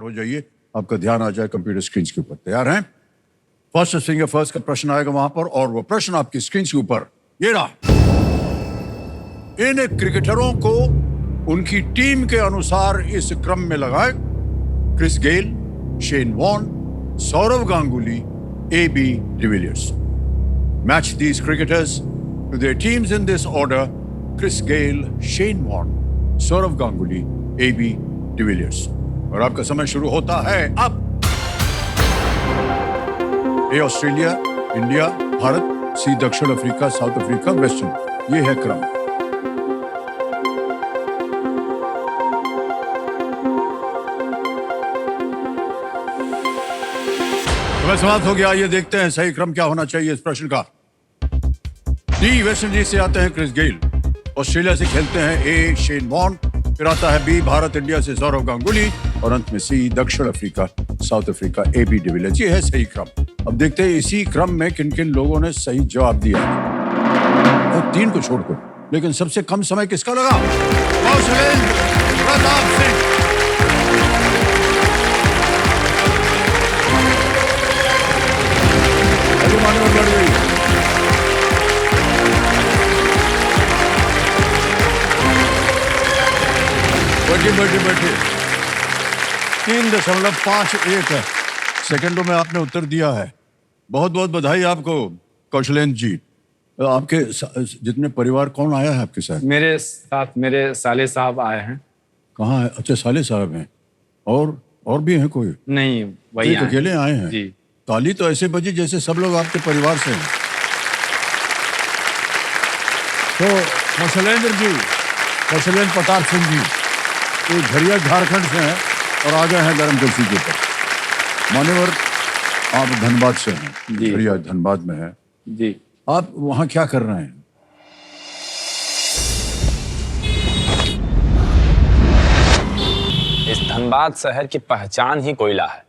हो जाइए, आपका ध्यान आ जाए कंप्यूटर स्क्रीन के ऊपर। तैयार हैं? फर्स्ट फिंगर फर्स्ट का प्रश्न आएगा वहां पर, और वो प्रश्न आपकी स्क्रीन के ऊपर ये रहा। इन क्रिकेटरों को उनकी टीम के अनुसार इस क्रम में लगाए: Chris Gayle, Shane Warne, Sourav Ganguly, AB de Villiers. Match these cricketers to their teams in this order: Chris Gayle, Shane Warne, Sourav Ganguly, AB de Villiers. और आपका समय शुरू होता है अब। A Australia, India, Bharat, C दक्षिण Africa, South Africa, West Indies. ये है क्रम। समय समाप्त हो गया। ये देखते हैं सही क्रम क्या होना चाहिए इस प्रश्न का। डी, वेस्ट इंडीज से आते हैं क्रिस गेल, ऑस्ट्रेलिया से खेलते हैं ए, शेन वॉर्न, फिर आता है बी, भारत इंडिया से सौरव गांगुली, और अंत में सी, दक्षिण Africa, South Africa, AB de Villiers. ये है सही क्रम। अब देखते हैं इसी क्रम में किन किन लोगों ने सही जवाब दिया है, और 3 को छोड़कर। लेकिन सबसे कम समय किसका लगा? कौशलेंद्र प्रताप सिंह। बढ़ गई। बैठे 3.51 सेकंडों में आपने उत्तर दिया है। बहुत बहुत बधाई आपको कौशलेंद्र जी। आपके जितने परिवार, कौन आया है आपके साथ? मेरे साथ मेरे साले साहब आए हैं। कहाँ है? अच्छा, साले साहब हैं। और भी हैं कोई? नहीं, वही अकेले आए हैं जी। ताली तो ऐसे बजी जैसे सब लोग आपके परिवार से हैं। तो कौशलेंद्र जी, कौशलेंद्र प्रताप सिंह जी, ये झरिया झारखंड से हैं और आ गए हैं गरम कुर्सी के ऊपर। मान्यवर, आप धनबाद से हैं, झरिया धनबाद में है जी। आप वहाँ क्या कर रहे हैं? इस धनबाद शहर की पहचान ही कोयला है।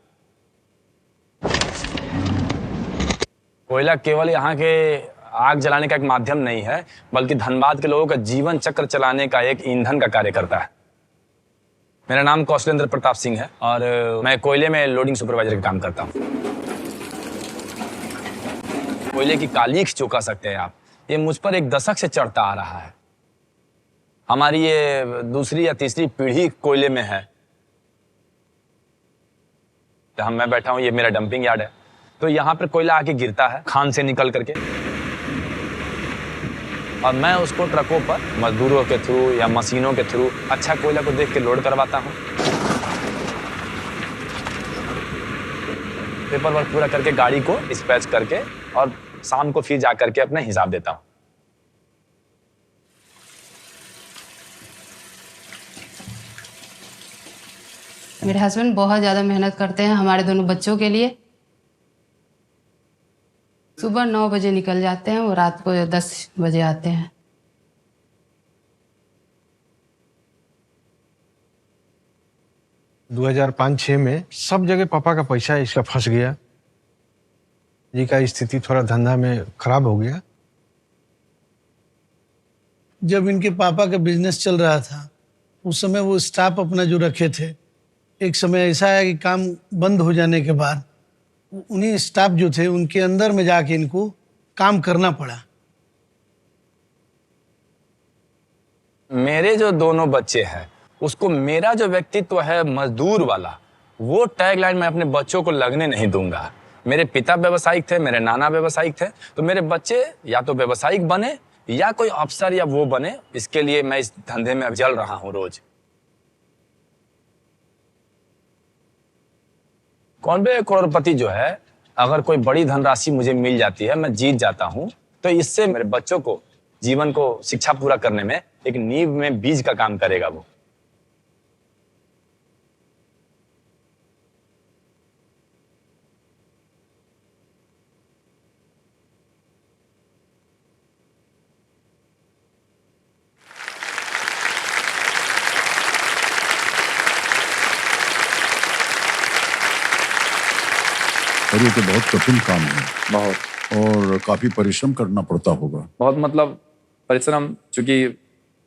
कोयला केवल यहाँ के आग जलाने का एक माध्यम नहीं है, बल्कि धनबाद के लोगों का जीवन चक्र चलाने का एक ईंधन का कार्य करता है। मेरा नाम कौशलेंद्र प्रताप सिंह है और मैं कोयले में लोडिंग सुपरवाइजर का काम करता हूँ। कोयले की कालीख जो कह सकते हैं आप, ये मुझ पर एक दशक से चढ़ता आ रहा है। हमारी ये दूसरी या तीसरी पीढ़ी कोयले में है। मैं बैठा हूँ, ये मेरा डंपिंग यार्ड है। तो यहाँ पर कोयला आके गिरता है खान से निकल करके, और मैं उसको ट्रकों पर मजदूरों के थ्रू या मशीनों के थ्रू अच्छा कोयला को देख के लोड करवाता हूँ। पेपर वर्क पूरा करके गाड़ी को डिस्पैच करके, और शाम को फिर जा करके अपना हिसाब देता हूँ। मेरे हस्बैंड बहुत ज़्यादा मेहनत करते हैं हमारे दोनों बच्चों के लिए। सुबह 9 बजे निकल जाते हैं, वो रात को 10 बजे आते हैं। दो 2005-06 में सब जगह पापा का पैसा इसका फंस गया जी। का स्थिति थोड़ा धंधा में खराब हो गया। जब इनके पापा का बिजनेस चल रहा था, उस समय वो स्टाफ अपना जो रखे थे, एक समय ऐसा है कि काम बंद हो जाने के बाद उन्हीं स्टाफ जो थे उनके अंदर में जाके इनको काम करना पड़ा। मेरे जो दोनों बच्चे हैं, उसको मेरा जो व्यक्तित्व है मजदूर वाला, वो टैगलाइन मैं अपने बच्चों को लगने नहीं दूंगा। मेरे पिता व्यवसायिक थे, मेरे नाना व्यवसायिक थे, तो मेरे बच्चे या तो व्यवसायिक बने या कोई अफसर या वो बने। इसके लिए मैं इस धंधे में अब जल रहा हूं रोज। कौन करोड़पति जो है, अगर कोई बड़ी धनराशि मुझे मिल जाती है, मैं जीत जाता हूं, तो इससे मेरे बच्चों को जीवन को शिक्षा पूरा करने में एक नींव में बीज का काम करेगा वो। और ये तो बहुत कठिन काम है, बहुत, और काफी परिश्रम करना पड़ता होगा। बहुत मतलब परिश्रम, क्योंकि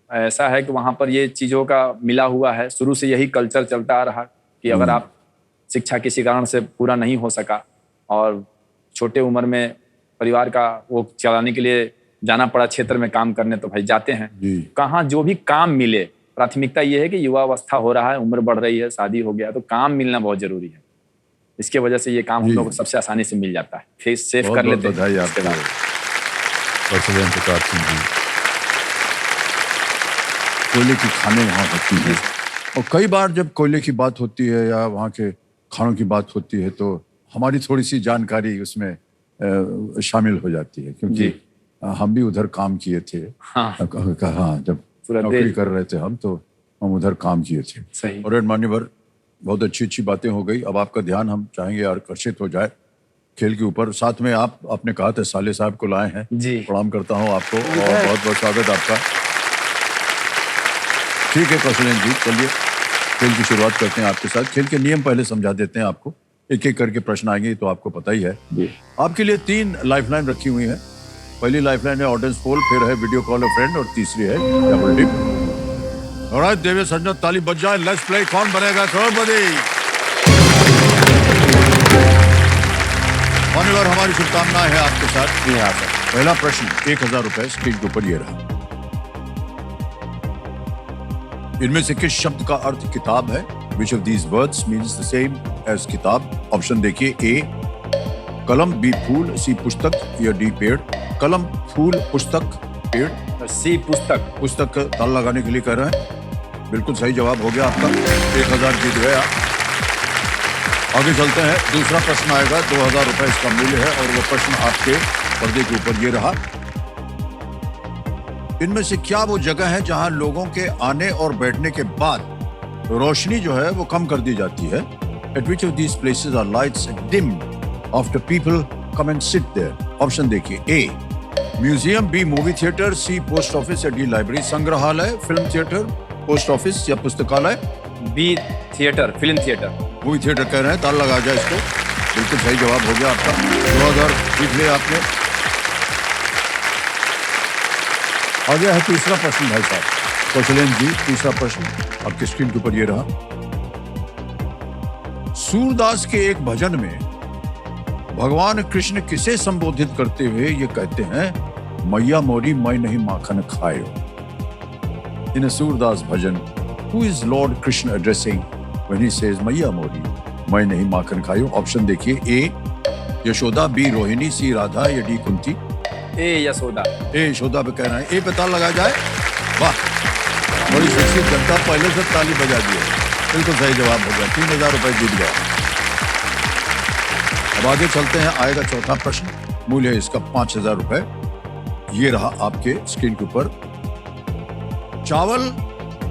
ऐसा है कि वहां पर ये चीजों का मिला हुआ है। शुरू से यही कल्चर चलता आ रहा कि अगर आप शिक्षा किसी कारण से पूरा नहीं हो सका और छोटे उम्र में परिवार का वो चलाने के लिए जाना पड़ा क्षेत्र में काम करने, तो भाई जाते हैं जी। कहाँ जो भी काम मिले। प्राथमिकता ये है कि युवा अवस्था हो रहा है, उम्र बढ़ रही है, शादी हो गया, तो काम मिलना बहुत जरूरी है। इसके वजह से ये काम हम जी। लोग को सबसे आसानी से मिल जाता है, फेस सेव बहुत कर बहुत लेते बधाई हैं आपको इसके बाद। प्रसिडेंट प्रताप सिंह जी। कोयले की खानें वहाँ होती हैं और कई बार जब कोयले की बात होती है या वहाँ के खानों की बात होती है तो हमारी थोड़ी सी जानकारी उसमें शामिल हो जाती है, क्योंकि जी। हम भी उधर काम किए थे। हाँ। हाँ, जब पूरा नौकरी देश। कर रहे थे हम, तो हम उधर काम किए थे। सही। और मान्यवर, बहुत अच्छी अच्छी बातें हो गई। अब आपका ध्यान हम चाहेंगे आकर्षित हो जाए खेल के ऊपर। साथ में आपने कहा था साले साहब को लाए हैं। जी। प्रणाम करता हूँ आपको और बहुत बहुत स्वागत आपका। ठीक है कौशलेंद्र जी, चलिए खेल की शुरुआत करते हैं आपके साथ। खेल के नियम पहले समझा देते हैं आपको, एक एक करके प्रश्न आएंगे तो आपको पता ही है। जी। आपके लिए 3 लाइफलाइन रखी हुई है। पहली लाइफलाइन है ऑडियंस पोल, फिर है वीडियो कॉल अ फ्रेंड और तीसरी है डबल डिप। ऑलराइट देवे संजय, ताली बज जाए। लेट्स प्ले कौन बनेगा करोड़पति। मान्यवर, हमारी शुभकामनाएं हैं आपके साथ। जी हाँ सर। पहला प्रश्न 1000 रुपए स्क्रीन के ऊपर ये रहा। इनमें से किस शब्द का अर्थ किताब है? Which of these words means the same as किताब? ऑप्शन देखिए, ए कलम, बी फूल, सी पुस्तक या डी पेड़। कलम, फूल, पुस्तक, पेड़। सी पुस्तक। पुस्तक का ताल लगाने के लिए कह रहे हैं। बिल्कुल सही जवाब हो गया आपका। 1000 जीत गए आप। आगे चलते हैं, दूसरा प्रश्न आएगा। 2000 रुपए इसका मूल्य है और वो प्रश्न आपके पर्दे के ऊपर ये रहा। इनमें से क्या वो जगह है जहां लोगों के आने और बैठने के बाद रोशनी जो है वो कम कर दी जाती है? At which of these places are lights dimmed after people come and sit there? Option देखिए, A museum, B movie theatre, C post office या डी लाइब्रेरी। संग्रहालय, फिल्म थिएटर, पोस्ट ऑफिस या पुस्तकालय। B theatre, film theatre. Movie theatre कह रहे हैं, ताल लगा जाए इसको। बिल्कुल सही जवाब हो गया आपका। 2000 जीत लिया आपने। आ गया है तीसरा प्रश्न भाई साहब। कौशलेंद्र जी, तीसरा प्रश्न आपकी स्क्रीन के ऊपर ये रहा। सूरदास के एक भजन में भगवान कृष्ण किसे संबोधित करते हुए ये कहते हैं, मैया मोरी मैं नहीं माखन खायो? In a Surdas bhajan, who is lord Krishna addressing when he says मैया मोरी मैं नहीं माखन खायो? ऑप्शन देखिए, A Yashoda, B Rohini, C Radha या D Kunti. A Yashoda. A Yashoda पे कह रहे हैं। ए पे ताल लगा जाए। वाह, बड़ी शिक्षित जनता, पहले से ताली बजा दी है। बिल्कुल सही जवाब हो गया। 3000 रुपए जीत गया। अब आगे चलते हैं, आएगा चौथा प्रश्न। मूल्य है इसका 5000 रुपए। ये रहा आपके स्क्रीन के ऊपर। चावल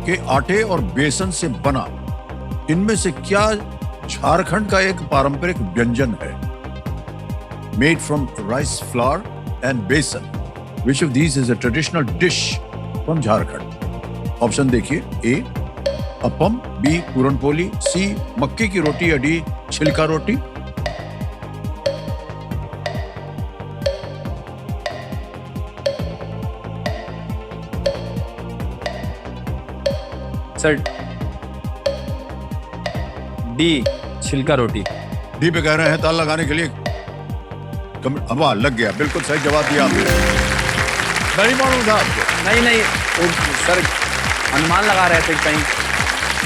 के आटे और बेसन से बना इनमें से क्या झारखंड का एक पारंपरिक व्यंजन है? Made from rice flour and besan. Which of these is a traditional dish from Jharkhand? Option देखिए, ए अपम, बी पूरनपोली, सी मक्के की रोटी या डी छिलका रोटी। सर डी छिलका रोटी। डी पे कह रहे हैं, ताल लगाने के लिए वाह, लग गया। बिल्कुल सही जवाब दिया आपने। नहीं मालूम था आपको? नहीं वो सर अनुमान लगा रहे थे कहीं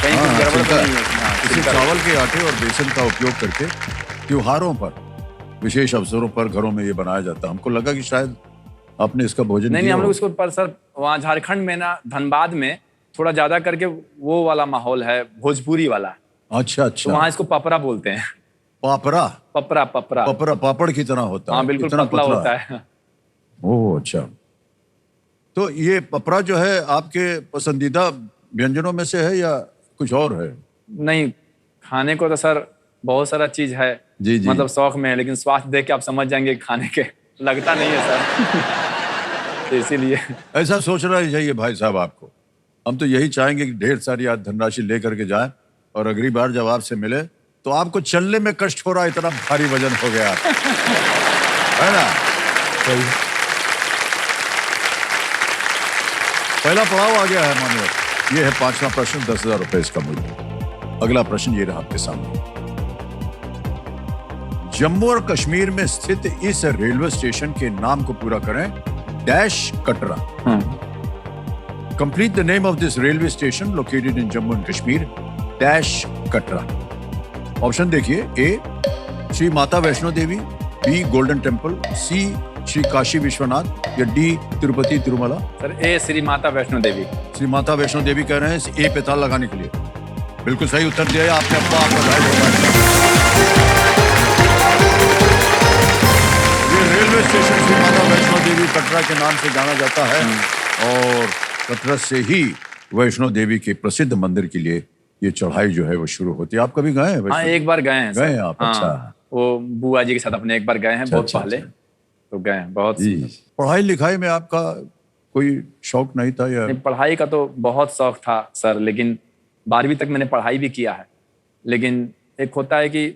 कुछ गड़बड़ तो नहीं है। हाँ, इसी छिलका चावल के आटे और बेसन का उपयोग करके त्योहारों पर, विशेष अवसरों पर घरों में ये बनाया जाता है। हमको लगा कि शायद आपने इसका भोजन नहीं किया हम लोग हो। इसको पर सर वहाँ झारखंड में ना, धनबाद में थोड़ा ज्यादा करके वो वाला माहौल है, भोजपुरी वाला। अच्छा तो अच्छा। वहाँ इसको पपरा बोलते हैं। पापड़ा। पपरा पपरा। पपड़ा पापड़ की तरह होता है। हाँ बिल्कुल इतना पतला होता है। ओह अच्छा। तो ये पपड़ा जो है आपके पसंदीदा व्यंजनों में से है या कुछ और है? नहीं, खाने को तो सर बहुत सारा चीज है। जी जी। मतलब शौक में है, लेकिन स्वास्थ्य देख के आप समझ जाएंगे खाने के लगता नहीं है सर। तो इसीलिए ऐसा सोचना ही चाहिए भाई साहब आपको। हम तो यही चाहेंगे कि ढेर सारी आज धनराशि लेकर के जाएं और अगली बार जब आपसे मिले तो आपको चलने में कष्ट हो रहा, इतना भारी वजन हो गया है ना? सही। पहला पड़ाव आ गया है मान्यवर। ये है 5वां प्रश्न, 10,000 रुपए इसका मूल्य। अगला प्रश्न ये रहा आपके सामने। जम्मू और कश्मीर में स्थित इस रेलवे स्टेशन के नाम को पूरा करें। Dash Katra. Complete the name of this railway station located in Jammu and Kashmir. Dash Katra. Option देखिए, ए Shri Mata Vaishno Devi, B golden temple, सी श्री काशी विश्वनाथ या डी तिरुपति तिरुमला। सर ए श्री माता वैष्णो देवी। श्री माता वैष्णो देवी कह रहे हैं ए पे ताल लगाने के लिए। बिल्कुल सही उत्तर दिया है आपने। आपका बधाई हो। ये रेलवे स्टेशन श्री माता वैष्णो देवी कटरा के नाम से जाना जाता है और कटरा से ही वैष्णो देवी के प्रसिद्ध मंदिर के लिए ये चढ़ाई जो है वो शुरू होती है। आप कभी गए हैं? हाँ, एक बार गए हैं। गए हैं आप? अच्छा। वो बुआ जी के साथ अपने एक बार गए हैं, बहुत अच्छा, पहले। तो गए हैं बहुत। पढ़ाई लिखाई में आपका कोई शौक नहीं था या? पढ़ाई का तो बहुत शौक था सर, लेकिन 12वीं तक मैंने पढ़ाई भी किया है। लेकिन एक होता है कि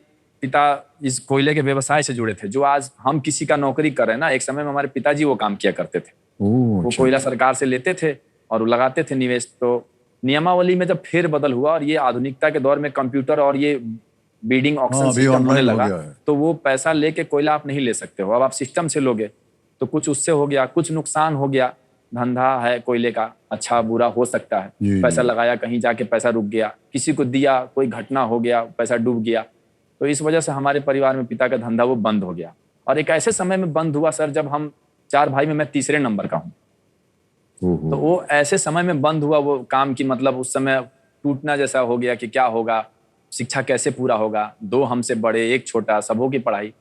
पिता इस कोयले के व्यवसाय से जुड़े थे, जो आज हम किसी का नौकरी कर रहे हैं ना, एक समय में हमारे पिताजी वो काम किया करते थे। वो कोयला सरकार से लेते थे और वो लगाते थे निवेश। तो नियमावली में जब फेरबदल हुआ और ये आधुनिकता के दौर में कंप्यूटर और ये बीडिंग ऑक्शन सिस्टम होने लगा, तो वो पैसा लेके कोयला आप नहीं ले सकते हो। अब आप सिस्टम से लोगे तो कुछ उससे हो गया, कुछ नुकसान हो गया। धंधा है कोयले का, अच्छा बुरा हो सकता है। पैसा लगाया, कहीं जाके पैसा रुक गया, किसी को दिया, कोई घटना हो गया, पैसा डूब गया। तो इस वजह से हमारे परिवार में पिता का धंधा वो बंद हो गया। और एक ऐसे समय में बंद हुआ सर, जब हम 4 भाई में मैं तीसरे नंबर का हूँ। तो वो ऐसे समय में बंद हुआ वो काम की, मतलब उस समय टूटना जैसा हो गया कि क्या होगा, शिक्षा कैसे पूरा होगा। 2 हमसे बड़े, 1 छोटा, सबों की पढ़ाई।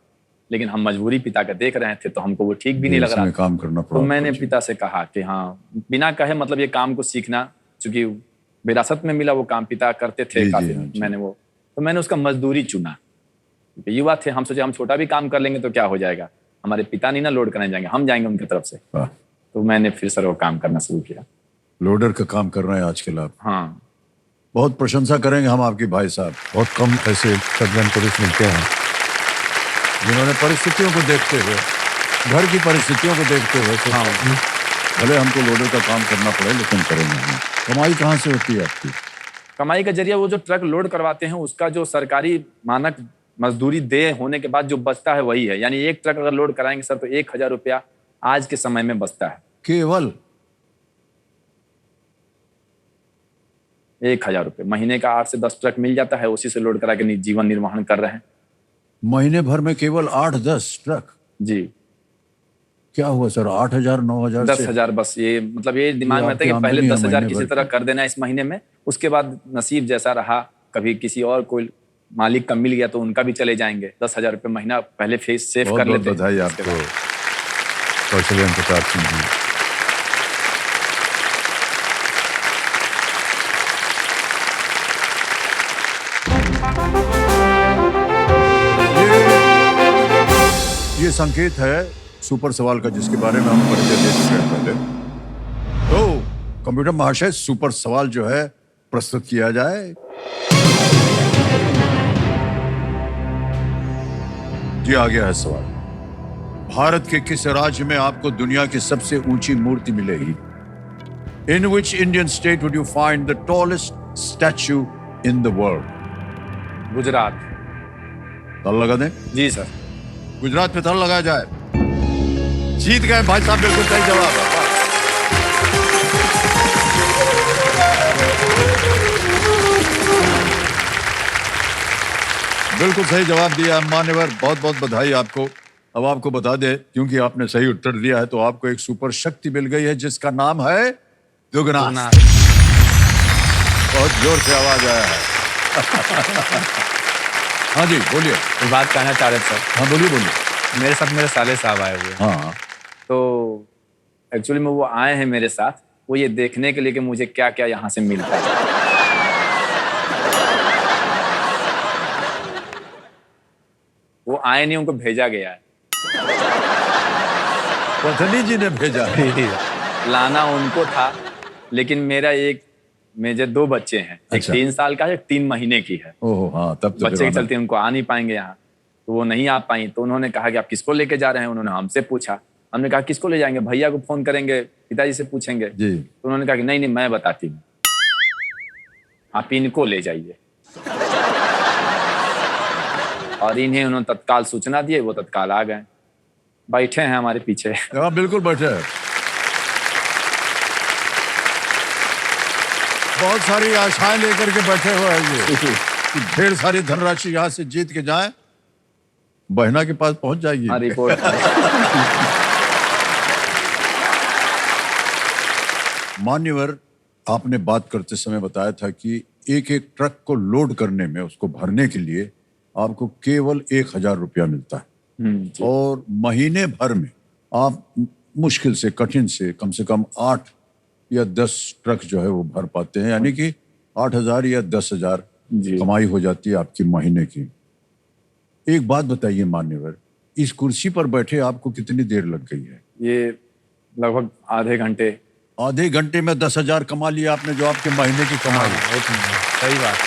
लेकिन हम मजबूरी पिता का देख रहे थे, तो हमको वो ठीक भी नहीं लग रहा। काम करना पड़ा। तो मैंने पिता से कहा कि हाँ, बिना कहे मतलब ये काम को सीखना, क्योंकि विरासत में मिला वो काम, पिता करते थे काफी। मैंने उसका मजदूरी चुना। युवा थे, हम सोचे हम छोटा भी काम कर लेंगे तो क्या हो जाएगा, हमारे पिता नहीं ना लोड करने जाएंगे, हम जाएंगे उनकी तरफ से। तो मैंने फिर सर वो काम करना शुरू किया। लोडर का काम कर रहे हैं आजकल आप? हाँ, बहुत प्रशंसा करेंगे हम आपकी भाई साहब। बहुत कम ऐसे सज्जन पुरुष मिलते हैं जिन्होंने परिस्थितियों को देखते हुए, घर की परिस्थितियों को देखते हुए, भले हमको लोडर का काम करना पड़े लेकिन करेंगे हम। कमाई कहाँ से होती है आपकी? कमाई का जरिया वो जो ट्रक लोड करवाते हैं उसका जो सरकारी मानक मजदूरी दे होने के बाद जो बचता है वही है। यानी एक ट्रक अगर लोड कराएंगे सर तो 1000 रुपया आज के समय में बचता है। केवल 1000 रुपये महीने का 8 से 10 ट्रक मिल जाता है, उसी से लोड करा के जीवन निर्वाहन कर रहे हैं। महीने भर में केवल 8-10 ट्रक? जी। क्या हुआ सर, 8000 9000 10,000 बस। ये मतलब ये दिमाग में आता है कि पहले 10,000 किसी तरह कर देना इस महीने में, उसके बाद नसीब जैसा रहा, कभी किसी और कोई मालिक का मिल गया तो उनका भी चले जाएंगे। 10,000 रुपये महीना पहले फेस सेव कर लेते हैं। बधाई आपको कौशल प्रताप सिंह जी। ये संकेत है सुपर सवाल का, जिसके बारे में हम परिचय दे चुके हैं पहले। तो कंप्यूटर महाशय, सुपर सवाल जो है प्रस्तुत किया जाए। जी आ गया है सवाल। भारत के किस राज्य में आपको दुनिया की सबसे ऊंची मूर्ति मिलेगी? In which Indian state would you find the tallest statue in the world? Gujarat. ताल लगा दें? जी सर। गुजरात पे ताल लगाया जाए। जीत गए भाई साहब, बिल्कुल सही जवाब। बिल्कुल सही जवाब दिया मान्यवर, बहुत बहुत बधाई आपको। अब आपको बता दे, क्योंकि आपने सही उत्तर दिया है तो आपको एक सुपर शक्ति मिल गई है जिसका नाम है दुगना। बहुत जोर से आवाज आया है। हाँ जी बोलिए। एक बात कहना चाह रहे थे सर। हाँ बोलिए। मेरे साथ मेरे साले साहब आए हुए। हाँ। तो एक्चुअली में वो आए हैं मेरे साथ, वो ये देखने के लिए कि मुझे क्या क्या यहाँ से मिलता है। वो आए नहीं, उनको भेजा गया है। पत्नी जी ने भेजा है। लाना उनको था, लेकिन मेरे 2 बच्चे हैं। एक 3 साल का है, एक 3 महीने की है। ओह हाँ, तब तो बच्चे के चलते उनको आ नहीं पाएंगे यहाँ, तो वो नहीं आ पाई। तो उन्होंने कहा कि आप किसको लेके जा रहे हैं? उन्होंने हमसे पूछा। हमने कहा किसको ले जाएंगे? भैया को फोन करेंगे, पिताजी से पूछेंगे जी। तो उन्होंने कहा कि नहीं मैं बताती हूँ, आप इनको ले जाइए। और इन्हें उन्होंने तत्काल सूचना दी, वो तत्काल आ गए, बैठे हैं हमारे पीछे। हाँ बिल्कुल बैठे हैं। बहुत सारी आशाएं लेकर के बैठे हुए हैं ये कि ढेर सारी धनराशि यहाँ से जीत के जाए, बहना के पास पहुंच जाएगी। हाँ, रिपोर्ट। मान्यवर, आपने बात करते समय बताया था कि एक एक ट्रक को लोड करने में, उसको भरने के लिए आपको केवल 1,000 रुपया मिलता है और महीने भर में आप मुश्किल से, कठिन से कम 8 या 10 ट्रक जो है वो भर पाते हैं, यानी कि 8,000 या 10,000 कमाई हो जाती है आपकी महीने की। एक बात बताइए मान्यवर, इस कुर्सी पर बैठे आपको कितनी देर लग गई है? ये लगभग आधे घंटे। आधे घंटे में 10,000 कमा लिया आपने, जो आपके महीने की कमाई है। सही बात।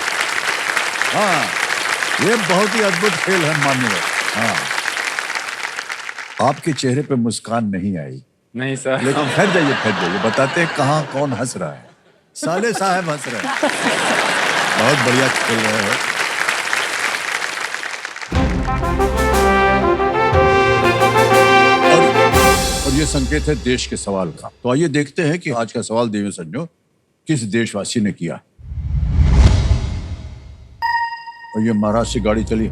हाँ, ये बहुत ही अद्भुत खेल है मान्यवर। हाँ, आपके चेहरे पे मुस्कान नहीं आई। नहीं सर। लेकिन ठहर जाइए, बताते हैं कहाँ कौन हंस रहा है। साले साहब हंस रहे हैं। बहुत बढ़िया खेल रहे हैं। और ये संकेत है देश के सवाल का। तो आइए देखते हैं कि आज का सवाल देवी सज्जनों किस देशवासी ने किया। और ये महाराष्ट्र से गाड़ी चली।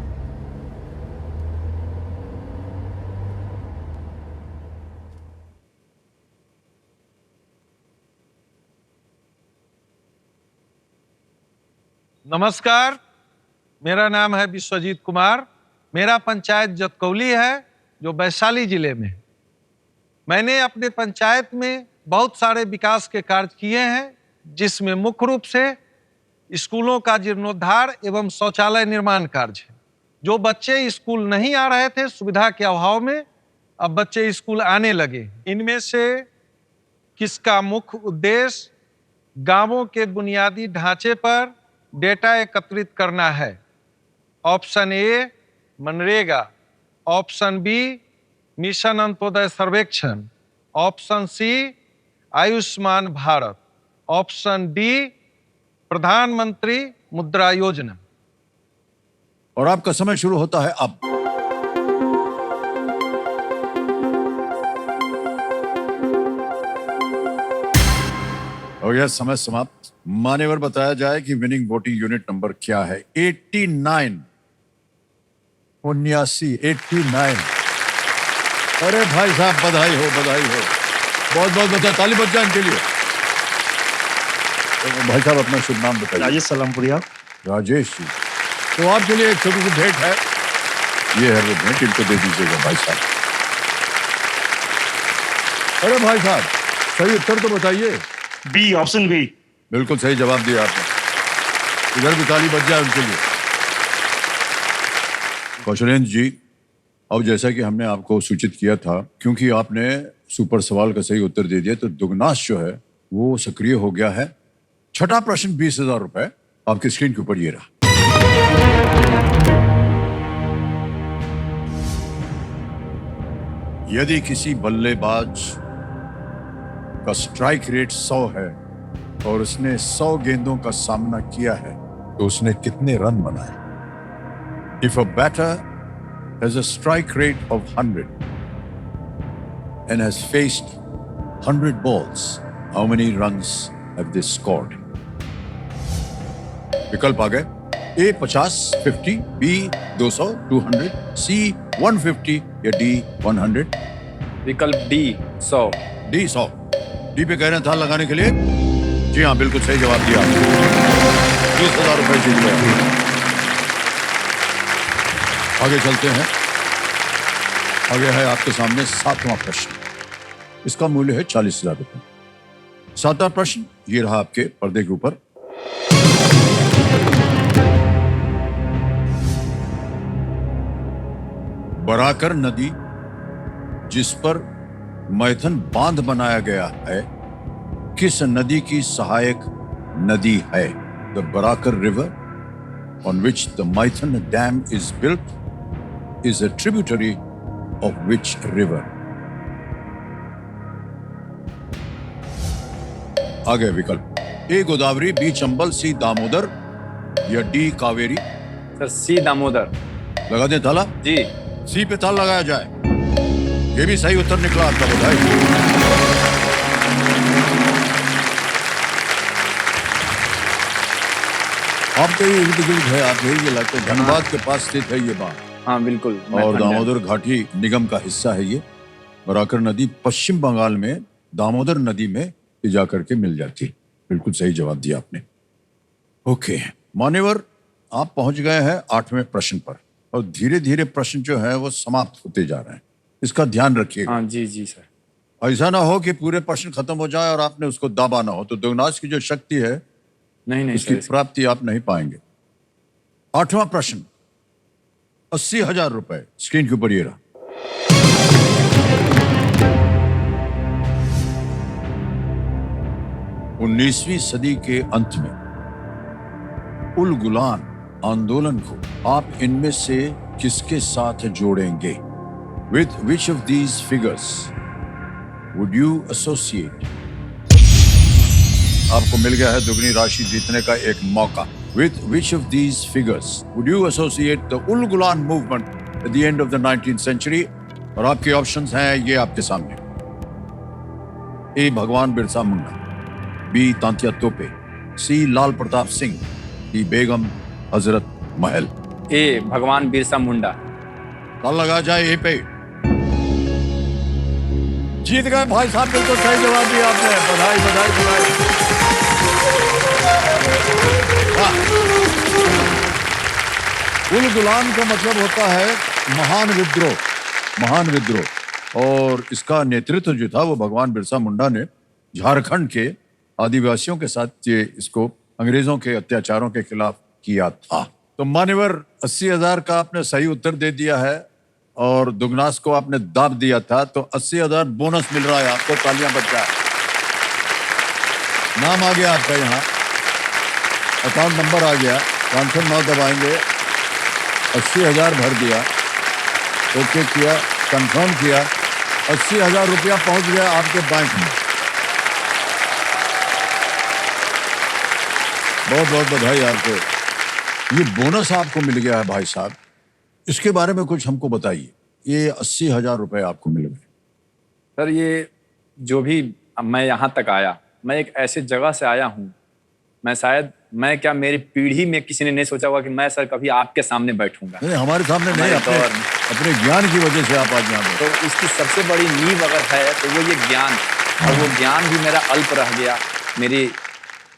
नमस्कार, मेरा नाम है विश्वजीत कुमार। मेरा पंचायत जतकौली है, जो वैशाली जिले में है। मैंने अपने पंचायत में बहुत सारे विकास के कार्य किए हैं, जिसमें मुख्य रूप से स्कूलों का जीर्णोद्धार एवं शौचालय निर्माण कार्य है। जो बच्चे स्कूल नहीं आ रहे थे सुविधा के अभाव में, अब बच्चे स्कूल आने लगे। इनमें से किसका मुख्य उद्देश्य गांवों के बुनियादी ढांचे पर डेटा एकत्रित करना है? ऑप्शन ए मनरेगा, ऑप्शन बी मिशन अंत्योदय सर्वेक्षण, option C Ayushman Bharat, option D Pradhan Mantri Mudra योजना। और आपका समय शुरू होता है अब। और यह समय समाप्त। मान्यवर, बताया जाए कि विनिंग वोटिंग यूनिट नंबर क्या है? 89। 89। अरे भाई साहब, बधाई हो, बधाई हो। बहुत बहुत बधाई, ताली बज जाए इनके लिए। तो भाई साहब अपना शुभ नाम बताइए। राजेश सलामपुरिया। राजेश जी, तो आपके लिए एक छोटी सी भेंट है। ये है वो भेंट, इनको दे दीजिएगा भाई साहब। अरे भाई साहब, सही उत्तर तो बताइए। B, option B. बिल्कुल सही जवाब दिया आपने। इधर भी ताली बज जाए उनके लिए। कौशलेंद्र जी, अब जैसा कि हमने आपको सूचित किया था, क्योंकि आपने सुपर सवाल का सही उत्तर दे दिया, तो दुगनाश जो है वो सक्रिय हो गया है। छठा प्रश्न 20,000 रुपए आपकी स्क्रीन के ऊपर ये रहा। यदि किसी बल्लेबाज का स्ट्राइक रेट 100 है और उसने 100 गेंदों का सामना किया है, तो उसने कितने रन बनाए? If a batter has a strike rate of 100 and has faced 100 balls, how many runs have they scored? विकल्प आ गए। A 50, 50, B 200, 200, C 150 या D 100? विकल्प डी 100। D 100। डी पे कह रहे हैं था लगाने के लिए? जी हाँ, बिल्कुल सही जवाब दिया। 20,000 रुपए जीत गए। आगे चलते हैं। आगे है आपके सामने 7वां प्रश्न। इसका मूल्य है 40,000 रुपए। 7वां प्रश्न ये रहा आपके पर्दे के ऊपर। बराकर नदी, जिस पर मैथन बांध बनाया गया है, किस नदी की सहायक नदी है? The Barakar river, on which the Maithan Dam is built, is a tributary of which river? आगे विकल्प। ए गोदावरी, बी चंबल, सी दामोदर या डी कावेरी? सर सी दामोदर। लगा दें ताला। जी। सी पे ताला लगाया जाए। ये भी सही उत्तर निकला आपका, बधाई। आपके इर्द गिर्द है, आप यही इलाके धनबाद के पास स्थित है ये बात। हाँ बिल्कुल। मैं और खंडन- दामोदर घाटी निगम का हिस्सा है ये। बराकर नदी पश्चिम बंगाल में दामोदर नदी में ये जाकर के मिल जाती है। बिल्कुल सही जवाब दिया आपने। ओके मान्यवर, आप पहुंच गए हैं 8वें प्रश्न पर और धीरे धीरे प्रश्न जो है वो समाप्त होते जा रहे हैं, इसका ध्यान रखिएगा। हाँ जी जी सर। ऐसा ना हो कि पूरे प्रश्न खत्म हो जाए और आपने उसको दाबा ना हो, तो दुगनास की जो शक्ति है नहीं नहीं उसकी सर। प्राप्ति आप नहीं पाएंगे। 8वां प्रश्न 80,000 रुपए स्क्रीन के ऊपर ये रहा। 19वीं सदी के अंत में उल गुलान आंदोलन को आप इनमें से किसके साथ जोड़ेंगे? With which of these figures would you associate? आपको मिल गया है दुगनी राशि जीतने का एक मौका। With which of these figures would you associate the Ul Gulan movement at the end of the 19th century? और आपके ऑप्शंस हैं ये आपके सामने। ए भगवान बिरसा मुंडा, बी तांत्या तोपे, सी लाल प्रताप सिंह, डी बेगम हजरत महल। ए भगवान बिरसा मुंडा। ताल लगा जाए ए पे। जीत गए भाई साहब, बिल्कुल सही जवाब दिया आपने। बधाई बधाई बधाई। उल गुलान का मतलब होता है महान विद्रोह, महान विद्रोह। और इसका नेतृत्व जो था वो भगवान बिरसा मुंडा ने झारखंड के आदिवासियों के साथ ये इसको अंग्रेजों के अत्याचारों के खिलाफ किया था। तो मान्यवर 80,000 का आपने सही उत्तर दे दिया है और दुगनास को आपने दाब दिया था, तो 80,000 बोनस मिल रहा है आपको। तालियां बज जाए। नाम आ गया आपका यहाँ, अकाउंट नंबर आ गया, ट्रांसफर नाउ दबाएंगे। 80,000 भर दिया, ओके किया, कंफर्म किया, 80,000 रुपया पहुंच गया आपके बैंक में। बहुत बहुत बधाई आपको। ये बोनस आपको मिल गया है भाई साहब, इसके बारे में कुछ हमको बताइए। ये 80,000 रुपए आपको मिल गए। सर ये जो भी मैं यहाँ तक आया, मैं एक ऐसे जगह से आया हूँ, मैं क्या मेरी पीढ़ी में किसी ने नहीं सोचा होगा कि मैं सर कभी आपके सामने बैठूंगा। नहीं, हमारे सामने नहीं, हमारे अपने दौर में। अपने ज्ञान की वजह से आप आज यहाँ पे। तो इसकी सबसे बड़ी नींव अगर है तो वो ये ज्ञान, और वो ज्ञान भी मेरा अल्प रह गया मेरी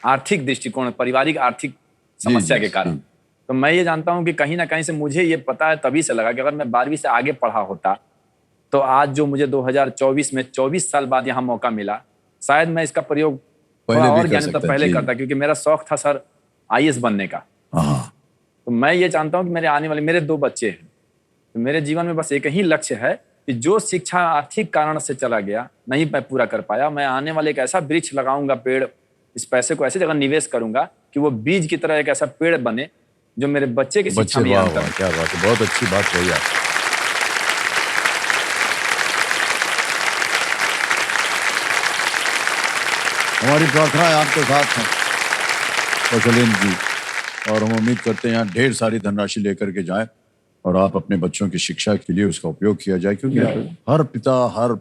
आर्थिक दृष्टिकोण, पारिवारिक आर्थिक समस्या के कारण। तो मैं ये जानता हूँ कि कहीं ना कहीं से मुझे ये पता है, तभी से लगा कि अगर मैं 12वीं से आगे पढ़ा होता तो आज जो मुझे 2024 में 24 साल बाद यहाँ मौका मिला, शायद मैं इसका प्रयोग पहले थोड़ा भी और कर ज्ञान तो सकता, पहले जी। करता, क्योंकि मेरा शौक था सर IAS बनने का। हाँ, तो मैं ये जानता हूँ कि मेरे आने वाले, मेरे 2 बच्चे हैं, तो मेरे जीवन में बस एक ही लक्ष्य है कि जो शिक्षा आर्थिक कारण से चला गया, नहीं मैं पूरा कर पाया, मैं आने वाले एक ऐसा वृक्ष लगाऊंगा, पेड़, इस पैसे को ऐसी जगह निवेश करूंगा कि वो बीज की तरह एक ऐसा पेड़ बने जो मेरे बच्चे की शिक्षा बच्चे, में वाह अंतर। वाह, क्या बात है, बहुत अच्छी बात कही आप। हमारी प्रार्थनाएं आपके साथ हैं कौशलेंद्र जी, और हम उम्मीद करते हैं यहाँ ढेर सारी धनराशि लेकर के जाएं और आप अपने बच्चों की शिक्षा के लिए उसका उपयोग किया जाए, क्योंकि हर पिता, हर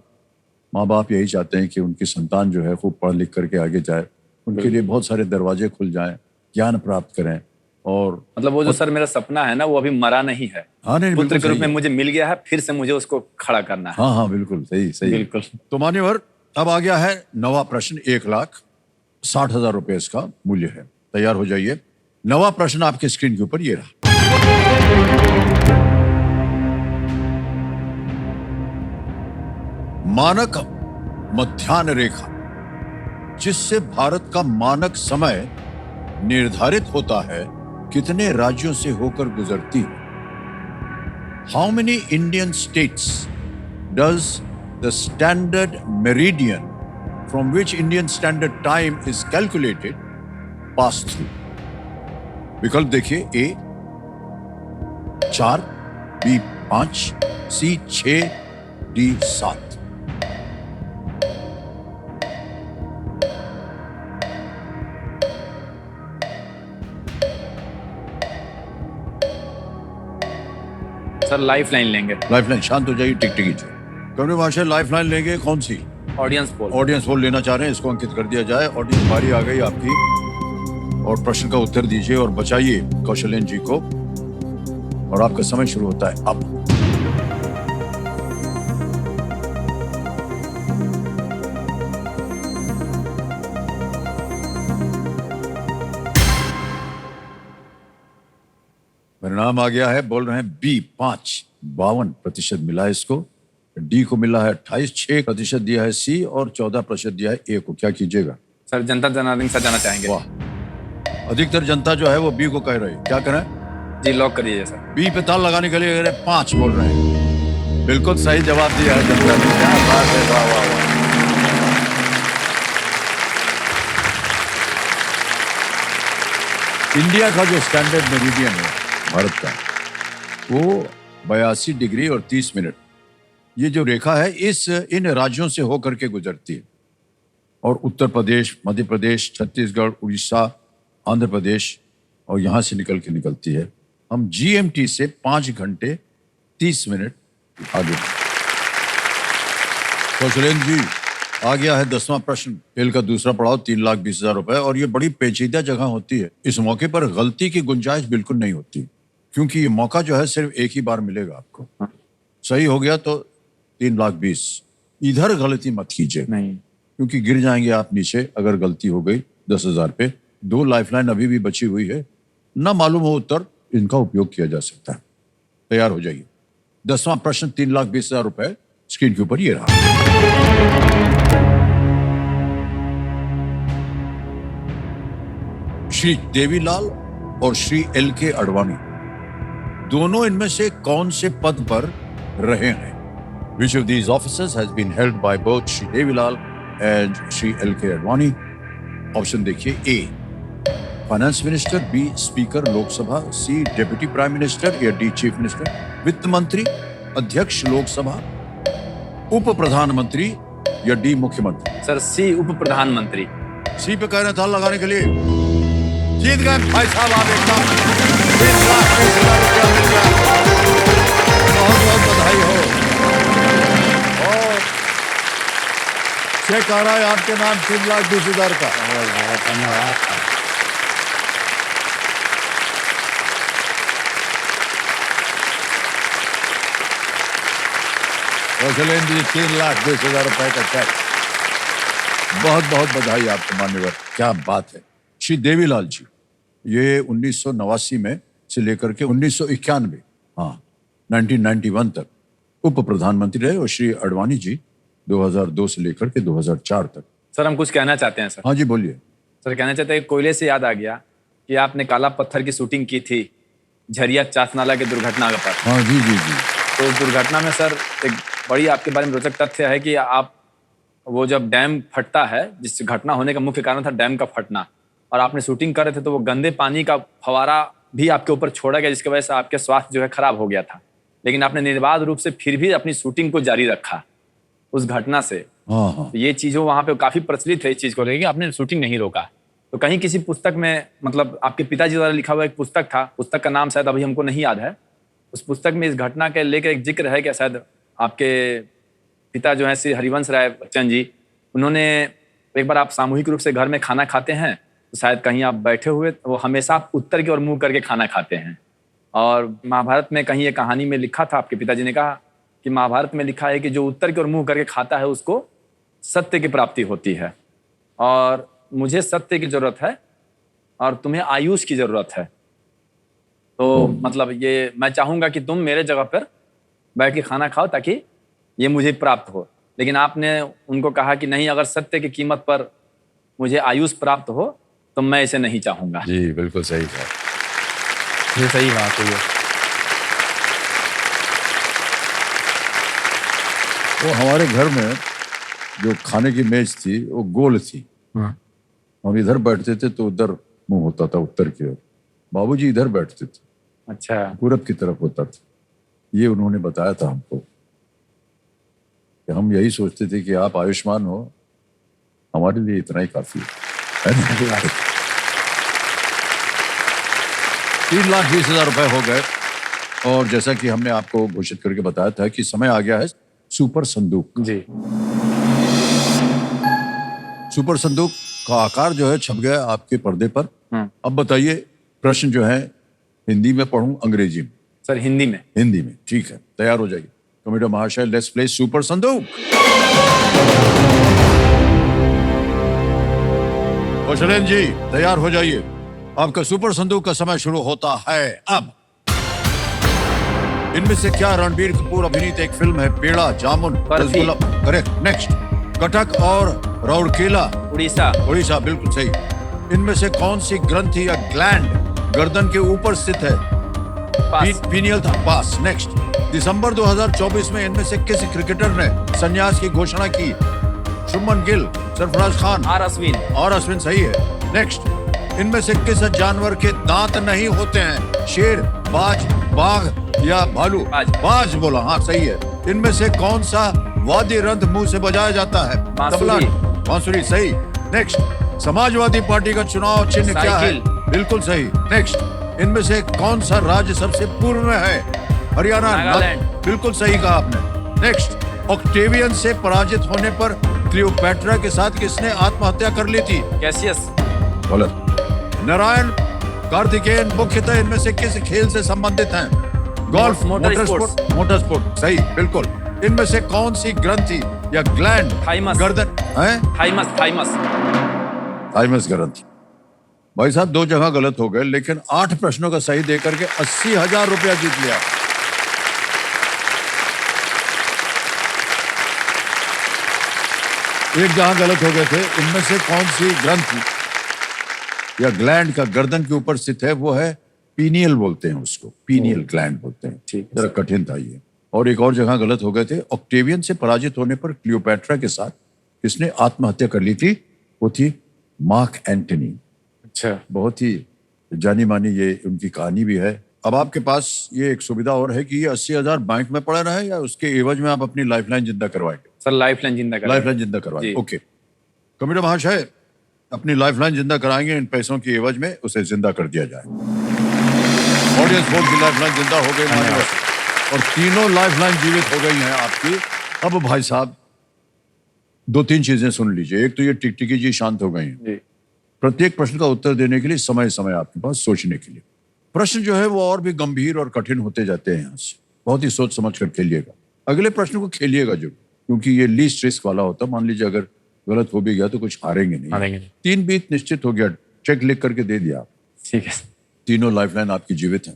माँ बाप यही चाहते हैं कि उनकी संतान जो है खूब पढ़ लिख करके आगे जाए, उनके लिए बहुत सारे दरवाजे खुल जाएं, ज्ञान प्राप्त करें। और मतलब वो जो सर मेरा सपना है ना, वो अभी मरा नहीं है। हाँ, नहीं, पुत्र बिल्कुल के रूप सही में है। मुझे मिल गया है, फिर से मुझे उसको खड़ा करना है। हाँ हाँ, बिल्कुल सही सही। बिल्कुल। तो मान्यवर, अब आ गया है 9वां प्रश्न। 1,60,000 रुपए इसका मूल्य है। तैयार हो जाइए। 9वां प्रश्न आपके स्क्रीन के ऊपर ये रहा। मानक मध्याह्न रेखा, जिससे भारत का मानक समय निर्धारित होता है, कितने राज्यों से होकर गुजरती है? How many Indian states does the standard meridian from which Indian Standard Time is calculated pass through? विकल्प देखिए। A 4, B 5, C 6, D 7। Sir life line लेंगे। लाइफलाइन, शांत हो जाइए, टिकटिकी जो कमरे महाशय लाइफलाइन लेंगे। कौन सी? Audience poll. ऑडियंस पोल लेना चाह रहे हैं, इसको अंकित कर दिया जाए। ऑडियंस बारी आ गई आपकी, और प्रश्न का उत्तर दीजिए और बचाइए कौशलेंद्र जी को, और आपका समय शुरू होता है अब। परिणाम आ गया है, बोल रहे हैं बी 52% मिला है इसको, डी को मिला है 28, 6% दिया है सी, और 14% दिया है ए को। क्या कीजिएगा? सर जनता जनार्दन से जाना चाहेंगे। वाह, अधिकतर जनता जो है वो बी को कह रही है। क्या करें? जी लॉक करिए सर। बी पे ताल लगाने के लिए 5 बोल रहे हैं। बिल्कुल सही जवाब दिया है जनता ने। क्या बात है, वाह वाह वाह। इंडिया का जो स्टैंडर्ड मेरिडियन है भारत का, वो 82 डिग्री और 30 मिनट, ये जो रेखा है इन राज्यों से होकर के गुजरती है, और उत्तर प्रदेश, मध्य प्रदेश, छत्तीसगढ़, उड़ीसा, आंध्र प्रदेश, और यहां से निकलती है। हम जीएमटी से 5 घंटे 30 मिनट आगे। कौशलेंद्र जी, आ गया है 10वां प्रश्न, खेल का दूसरा पड़ाव, 3,20,000 रुपए, और ये बड़ी पेचीदा जगह होती है। इस मौके पर गलती की गुंजाइश बिल्कुल नहीं होती, क्योंकि ये मौका जो है सिर्फ एक ही बार मिलेगा आपको। सही हो गया तो 3,20,000। इधर गलती मत कीजिए, नहीं, क्योंकि गिर जाएंगे आप नीचे अगर गलती हो गई 10,000 पे। 2 लाइफलाइन अभी भी बची हुई है, ना मालूम हो उत्तर, इनका उपयोग किया जा सकता है। तैयार हो जाइए। 10वां प्रश्न, 3,20,000 रुपए स्क्रीन के ऊपर ये रहा। श्री देवीलाल और श्री LK अडवाणी, दोनों इनमें से कौन से पद पर रहे हैं? Which of these offices has been held by both Shri Devilal and Shri LK Advani? Option देखिए। A finance minister, B speaker Lok Sabha, C deputy prime minister या डी चीफ मिनिस्टर, वित्त मंत्री, अध्यक्ष लोकसभा, उप प्रधानमंत्री या डी मुख्यमंत्री। सर सी उप प्रधानमंत्री। सी पे कह रहे था लगाने के लिए। जीत गए भाई साहब आप एकदम। 3,20,000 रुपया मिल गया। बहुत बहुत बधाई हो। और चेक आ रहा है आपके नाम 3,20,000 का। कौशलेंद्र जी, 3,20,000 रुपए का चेक। बहुत बहुत बधाई आपको मान्यवर, क्या बात है। श्री देवीलाल जी, ये 1989 में से लेकर के 1991, हाँ 1991 तक उप प्रधानमंत्री रहे, और श्री अडवाणी जी 2002 से लेकर के 2004 तक। सर हम कुछ कहना चाहते हैं सर। हाँ जी बोलिए। सर कहना चाहते हैं, कोयले से याद आ गया कि आपने काला पत्थर की शूटिंग की थी झरिया चासनाला की दुर्घटना के पर। हाँ जी जी जी। तो उस दुर्घटना में सर एक बड़ी आपके बारे में रोचक तथ्य है कि आप, वो जब डैम फटता है, जिस घटना होने का मुख्य कारण था डैम का फटना, और आपने शूटिंग कर रहे थे तो वो गंदे पानी का फवारा भी आपके ऊपर छोड़ा गया, जिसकी वजह से आपके स्वास्थ्य जो है खराब हो गया था, लेकिन आपने निर्बाध रूप से फिर भी अपनी शूटिंग को जारी रखा उस घटना से। हाँ हाँ। तो ये चीज़ों वहाँ पे काफी प्रचलित है इस चीज को लेकर कि आपने शूटिंग नहीं रोका। तो कहीं किसी पुस्तक में, मतलब आपके पिताजी द्वारा लिखा हुआ एक पुस्तक था, पुस्तक का नाम शायद अभी हमको नहीं याद है, उस पुस्तक में इस घटना के लेकर एक जिक्र है कि शायद आपके पिता जो है श्री हरिवंश राय बच्चन जी, उन्होंने एक बार आप सामूहिक रूप से घर में खाना खाते हैं, तो शायद कहीं आप बैठे हुए, वो हमेशा आप उत्तर की ओर मुंह करके खाना खाते हैं। और महाभारत में कहीं एक कहानी में लिखा था, आपके पिताजी ने कहा कि महाभारत में लिखा है कि जो उत्तर की ओर मुंह करके खाता है उसको सत्य की प्राप्ति होती है, और मुझे सत्य की जरूरत है और तुम्हें आयुष की जरूरत है। तो मतलब ये मैं चाहूंगा कि तुम मेरे जगह पर बैठ के खाना खाओ ताकि ये मुझे प्राप्त हो। लेकिन आपने उनको कहा कि नहीं, अगर सत्य की कीमत पर मुझे आयुष प्राप्त हो तो मैं इसे नहीं चाहूंगा। जी बिल्कुल सही था। ये सही बात है। वो हमारे घर में जो खाने की मेज थी वो गोल थी, हम इधर बैठते थे तो उधर मुंह होता था उत्तर की ओर, बाबूजी इधर बैठते थे, अच्छा, पूरब की तरफ होता था। ये उन्होंने बताया था हमको कि हम यही सोचते थे कि आप आयुष्मान हो, हमारे लिए इतना ही काफी है। 3,20,000 रुपए हो गए, और जैसा कि हमने आपको घोषित करके बताया था कि समय आ गया है सुपर संदूक। जी। सुपर संदूक का आकार जो है छप गया आपके पर्दे पर। अब बताइए प्रश्न जो है हिंदी में पढ़ूं अंग्रेजी में? सर हिंदी में। हिंदी में, ठीक है, तैयार हो जाइए। कमेटी महाशय, लेट्स प्ले सुपर संदूक। कौशलेन जी तैयार हो जाइए, आपका सुपर संदूक का समय शुरू होता है अब। इनमें से क्या रणबीर कपूर अभिनीत एक फिल्म है? पेड़ा, जामुन, बर्फी। रसगुल्ला। करेक्ट। नेक्स्ट, कटक और राउरकेला। उड़ीसा। उड़ीसा, बिल्कुल सही। इनमें से कौन सी ग्रंथि या ग्लैंड गर्दन के ऊपर स्थित है? पास। पीनियल था। पास। नेक्स्ट, दिसंबर 2024 में इनमें से किस क्रिकेटर ने संन्यास की घोषणा की? शुभमन गिल, सरफराज खान। आर अश्विन। और अश्विन सही है। नेक्स्ट, इनमें से किस जानवर के दांत नहीं होते हैं? शेर, बाज, बाघ या भालू? बाज। बाज बोला, हाँ सही है। इनमें से कौन सा वाद्य यंत्र मुंह से बजाया जाता है? बांसुरी। बांसुरी सही। नेक्स्ट, समाजवादी पार्टी का चुनाव चिन्ह क्या है? साइकिल। बिल्कुल सही। नेक्स्ट, इनमें से कौन सा राज्य सबसे पूर्व में है? हरियाणा। नागालैंड। बिल्कुल सही कहा आपने। नेक्स्ट, ऑक्टेवियन से पराजित होने पर क्लियोपैट्रा के साथ किसने आत्महत्या कर ली थी? कैसियस। गलत। नारायण कार्तिकेयन मुख्यतः इनमें से किस खेल से संबंधित हैं? Golf, motor motor sport. सही, बिल्कुल। इनमें से कौन सी ग्रंथि या ग्लैंड थाइमस। गर्दन है? थाइमस ग्रंथि। भाई साहब 2 जगह गलत हो गए, लेकिन 8 प्रश्नों का सही देकर के 80,000 रुपया जीत लिया। एक जहां गलत हो गए थे। इनमें से कौन सी ग्रंथि या ग्लैंड का गर्दन के ऊपर स्थित है? वो है पीनियल, बोलते हैं उसको, पीनियल ग्लैंड बोलते हैं। ठीक है। जरा कठिन था ये। और एक और जगह गलत हो गए थे। ऑक्टेवियन से पराजित होने पर क्लियोपैट्रा के साथ किसने आत्महत्या कर ली थी? वो थी मार्क एंटनी। अच्छा। बहुत ही जानी मानी ये उनकी कहानी भी है। अब आपके पास ये एक सुविधा और है कि ये 80,000 बैंक में पड़े रहे या उसके एवज में आप अपनी लाइफलाइन जिंदा करवाएंगे? सर लाइफलाइन जिंदा करें। लाइफलाइन जिंदा करवाएंगे, ओके। कमेटी महाशय, अपनी लाइफलाइन जिंदा कराएंगे, इन पैसों की एवज में उसे जिंदा कर दिया जाए। ऑडियंस वोट की लाइफलाइन जिंदा हो गई मान्यवर, और तीनों लाइफलाइन जीवित हो गई हैं आपकी। अब भाई साहब 2-3 चीजें सुन लीजिए। एक तो ये टिकटिकी जी शांत हो गई हैं। जी। प्रत्येक प्रश्न का उत्तर देने के लिए समय आपके पास सोचने के लिए। प्रश्न जो है वो और भी गंभीर और कठिन होते जाते हैं यहाँ से। बहुत ही सोच समझ कर खेलिएगा। अगले प्रश्न को खेलिएगा जरूर, क्योंकि ये लीस्ट रिस्क वाला होता है। मान लीजिए अगर गलत हो भी गया तो कुछ हारेंगे नहीं। 3 बीत निश्चित हो गया, चेक लिख करके दे दिया आप। ठीक है। तीनों लाइफलाइन आपकी जीवित है।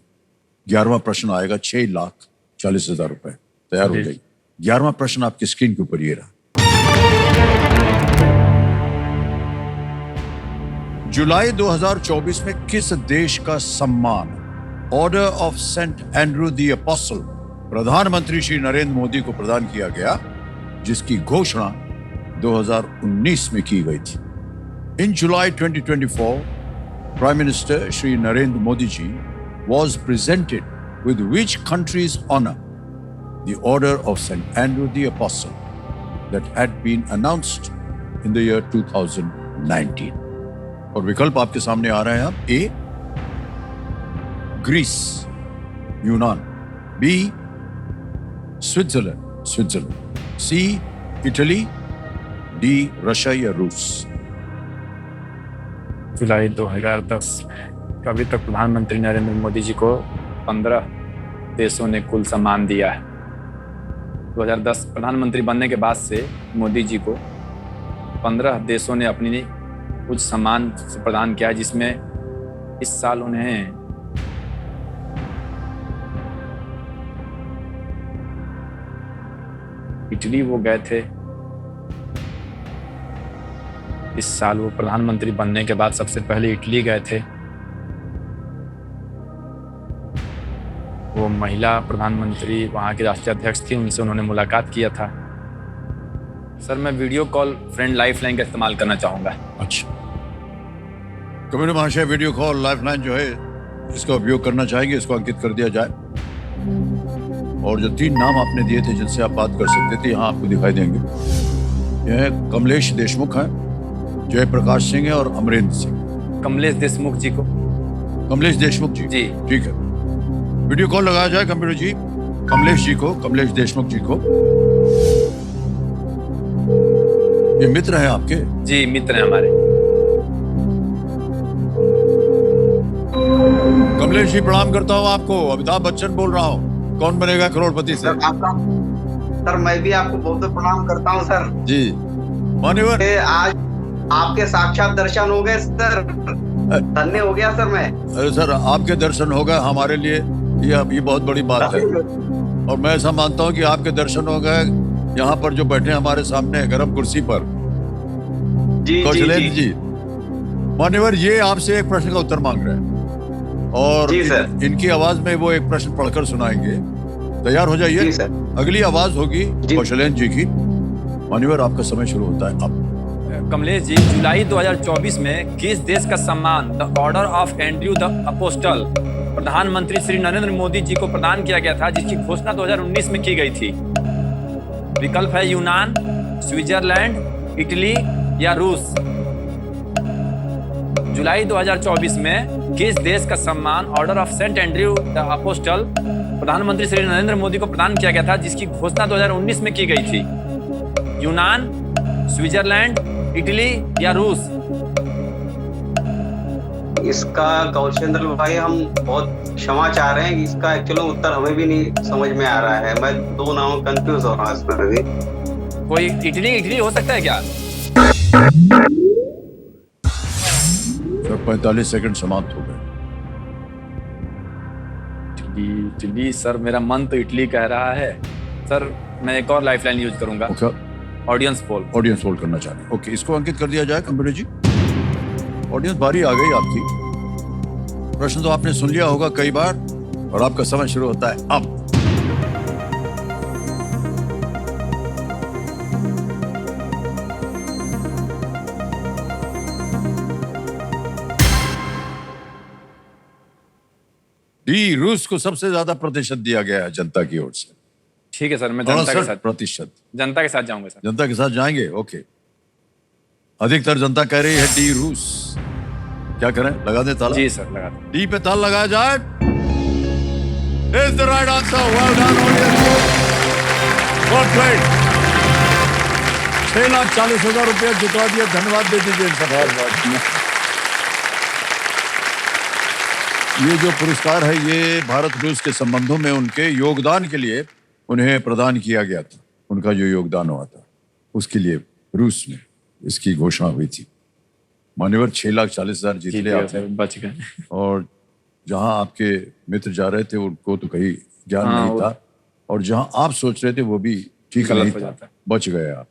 11वां प्रश्न आएगा 6,40,000 रुपए। तैयार हो जाइए। 11वां प्रश्न आपकी स्क्रीन के ऊपर ये रहा। जुलाई 2024 में किस देश का सम्मान Order of Saint Andrew the Apostle प्रधानमंत्री श्री नरेंद्र मोदी को प्रदान किया गया, जिसकी घोषणा 2019 में की गई थी? In July 2024, Prime Minister Shri Narendra Modi ji was presented with which country's honor the order of St. Andrew the Apostle that had been announced in the year 2019? और विकल्प आपके सामने आ रहे हैं अब। ए ग्रीस, यूनान। B Switzerland. C Italy. D Russia या रूस। जुलाई 2010 अभी तक प्रधानमंत्री नरेंद्र मोदी जी को 15 देशों ने कुल सम्मान दिया है। 2010 प्रधानमंत्री बनने के बाद से मोदी जी को 15 देशों ने अपनी कुछ सम्मान प्रदान किया, जिसमें इस साल उन्हें इटली वो गए थे। इस साल वो प्रधानमंत्री बनने के बाद सबसे पहले इटली गए थे। वो महिला प्रधानमंत्री वहाँ के राष्ट्रीय अध्यक्ष थी, उनसे उन्होंने मुलाकात किया था। सर मैं वीडियो कॉल फ्रेंड लाइफलाइन का इस्तेमाल करना चाहूँगा। अच्छा, कमेटी महाशय, वीडियो कॉल लाइफलाइन जो है इसका उपयोग करना चाहेंगे, इसको अंकित कर दिया जाए। और जो 3 नाम आपने दिए थे जिनसे आप बात कर सकते थे, यहाँ आपको दिखाई देंगे। यह कमलेश देशमुख हैं, जयप्रकाश सिंह है और अमरेंद्र सिंह। कमलेश देशमुख जी को। कमलेश देशमुख जी, जी ठीक है। वीडियो कॉल लगाया जाए कंप्यूटर जी, कमलेश जी को, कमलेश देशमुख जी को। ये मित्र हैं आपके? जी मित्र हैं हमारे। कमलेश जी प्रणाम करता हूँ आपको, अमिताभ बच्चन बोल रहा हूँ, कौन बनेगा करोड़पति से। सर मैं भी आपको बहुत बहुत प्रणाम करता हूँ सर। जी मान्यवर, आज आपके साक्षात दर्शन हो गए सर, धन्य हो गया सर मैं। अरे सर आपके दर्शन हो गए हमारे लिए, ये बहुत बड़ी बात है। और मैं ऐसा मानता हूँ कि आपके दर्शन हो गए यहाँ पर जो बैठे हमारे सामने गर्म कुर्सी पर, जी कौशलेंद्र जी। मान्यवर, ये आपसे एक प्रश्न का उत्तर मांग रहे हैं और जी सर। इनकी आवाज में वो एक प्रश्न पढ़कर सुनाएंगे। तैयार हो जाइए। जी सर। अगली आवाज होगी कौशलेंद्र जी की। मान्यवर, आपका समय शुरू होता है अब। कमलेश जी, जुलाई 2024 में किस देश का सम्मान the order of Andrew the Apostle प्रधानमंत्री श्री नरेंद्र मोदी जी को प्रदान किया गया था, जिसकी घोषणा 2019 में की गई थी? विकल्प है यूनान, स्विट्जरलैंड, इटली या रूस। जुलाई 2024 में किस देश का सम्मान Order of Saint Andrew the Apostle प्रधानमंत्री श्री नरेंद्र मोदी को प्रदान किया गया था, जिसकी घोषणा 2019 में की गई थी? यूनान, स्विट्जरलैंड, इटली या रूस। इसका कौशलेंद्र भाई हम बहुत क्षमा चाह रहे हैं कि इसका एक्चुअली उत्तर हमें भी नहीं समझ में आ रहा है। मैं दो नामों कंफ्यूज हो रहा हूँ इसमें भी। कोई इटली हो सकता है क्या? सर 45 सेकंड समाप्त हो गए। इटली सर, मेरा मन तो इटली कह रहा है सर। मैं एक और लाइफलाइन यूज करूंगा, ऑडियंस पोल। ऑडियंस पोल करना चाह रहे हैं। ओके, इसको अंकित कर दिया जाए कंप्यूटर जी। ऑडियंस बारी आ गई आपकी। प्रश्न तो आपने सुन लिया होगा कई बार और आपका समय शुरू होता है अब। डी, रूस को सबसे ज्यादा प्रतिशत दिया गया है जनता की ओर से। ठीक है सर, मैं जनता के साथ 68% जनता के साथ जाऊंगा सर। जनता के साथ जाएंगे। ओके, अधिकतर जनता कह रही है डी, रूस। क्या करें, लगा दे ताला? जी सर, लगा दो। डी पे ताला लगाया जाए। Is the right answer. Well done audience, good played. 6,40,000 रुपया जितवा दिया। धन्यवाद दे दीजिए इनका बहुत बहुत। ये जो पुरस्कार है ये भारत रूस के संबंधों में उनके योगदान के लिए उन्हें प्रदान किया गया था। उनका जो योगदान हुआ था उसके लिए रूस में इसकी घोषणा हुई थी। मान्यवर, 6,40,000 जीत लिया आपने। बच गए। और जहां आपके मित्र जा रहे थे उनको तो कहीं ज्ञान नहीं था, और जहां आप सोच रहे थे वो भी ठीक गलत नहीं हो था। जाता है। बच गए आप।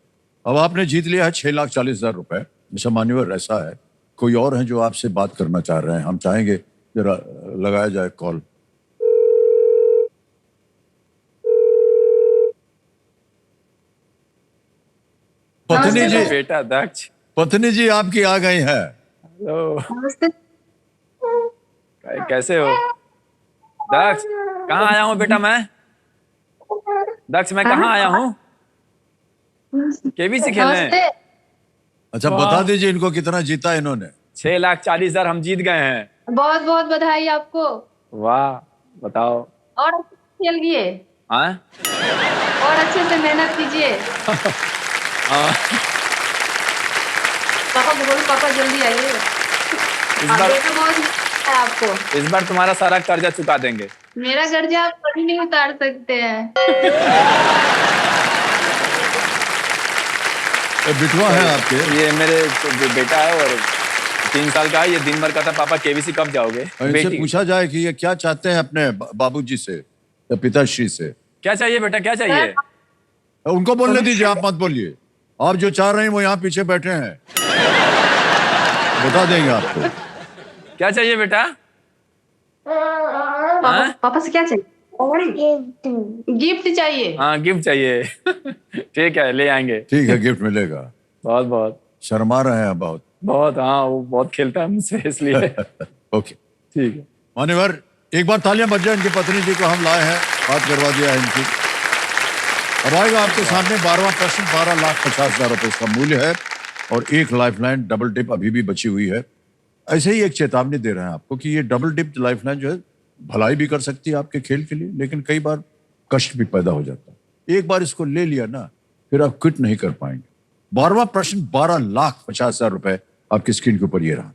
अब आपने जीत लिया है 6,40,000 रुपए। अच्छा मान्यवर, ऐसा है कोई और है जो आपसे बात करना चाह रहे हैं? हम चाहेंगे जरा लगाया जाए कॉल। पत्नी जी, बेटा दक्ष। पत्नी जी आपकी आ गई है। हेलो, कैसे हो दक्ष? कहाँ आया हूँ बेटा मैं? दक्ष, मैं कहाँ आया हूँ? केबीसी खेलने। अच्छा बता दीजिए इनको कितना जीता इन्होंने? 6,40,000 हम जीत गए हैं। बहुत बहुत बधाई आपको। वाह, बताओ। और अच्छे से खेलिए हाँ? और अच्छे से मेहनत कीजिए। पापा को बोलो, पापा जल्दी आइए। इस बार बेटा बहुत है आपको। इस बार तुम्हारा सारा कर्जा चुका देंगे। मेरा कर्जा आप कभी नहीं उतार सकते हैं। बिटवा है आपके? ये मेरे जो बेटा है और 3 साल का है। ये दिन भर कहता पापा केबीसी कब जाओगे? इनसे पूछा जाए कि ये क्या चाहते हैं अपने बाबूजी से या पिताश्री से। क्या चाहिए बेटा, क्या चाहिए? उनको बोलने दीजिए, आप मत बोलिए। आप जो चाह रहे हैं वो यहाँ पीछे बैठे हैं, बता देंगे आपको। क्या चाहिए बेटा? पापा से क्या चाहिए? गिफ्ट चाहिए। हाँ, गिफ्ट चाहिए। ठीक है, ले आएंगे। ठीक है, गिफ्ट मिलेगा। बहुत बहुत शर्मा रहे हैं बहुत। बहुत। हाँ, वो बहुत खेलता है मुझसे इसलिए। ओके, ठीक है। मान्यवर, एक बार तालियां बज जाए। इनकी पत्नी जी को हम लाए हैं, बात करवा दिया है इनकी। अब आएगा आपके सामने 12वां प्रश्न। 12,50,000 रुपए इसका मूल्य है और एक लाइफलाइन डबल डिप अभी भी बची हुई है। ऐसे ही एक चेतावनी दे रहे हैं आपको कि ये डबल डिप लाइफलाइन जो है भलाई भी कर सकती है आपके खेल के लिए, लेकिन कई बार कष्ट भी पैदा हो जाता है। एक बार इसको ले लिया ना, फिर आप क्विट नहीं कर पाएंगे। 12वां प्रश्न 12,50,000 रुपए आपकी स्क्रीन के ऊपर ये रहा।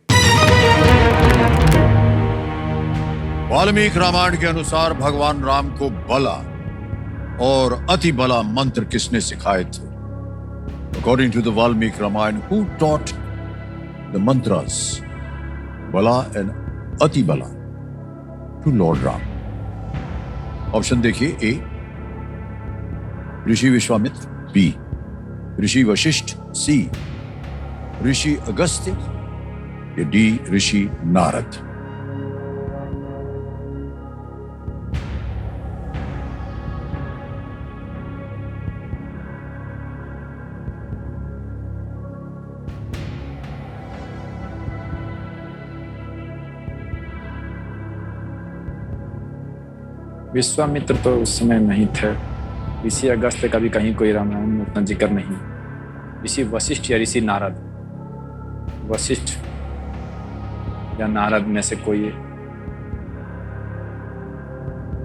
वाल्मीकि रामायण के अनुसार भगवान राम को बला और अति बला मंत्र किसने सिखाए थे? According to the Valmiki Ramayana, who taught the mantras Bala and Ati Bala to Lord Ram? Option देखिए, ए ऋषि विश्वामित्र, बी ऋषि वशिष्ठ, सी ऋषि अगस्त्य, या डी ऋषि नारद। विश्वामित्र तो उस समय नहीं थे। ऋषि अगस्त्य का भी कहीं कोई रामायण में उतना जिक्र नहीं। ऋषि वशिष्ठ या ऋषि नारद, वशिष्ठ या नारद में से कोई है।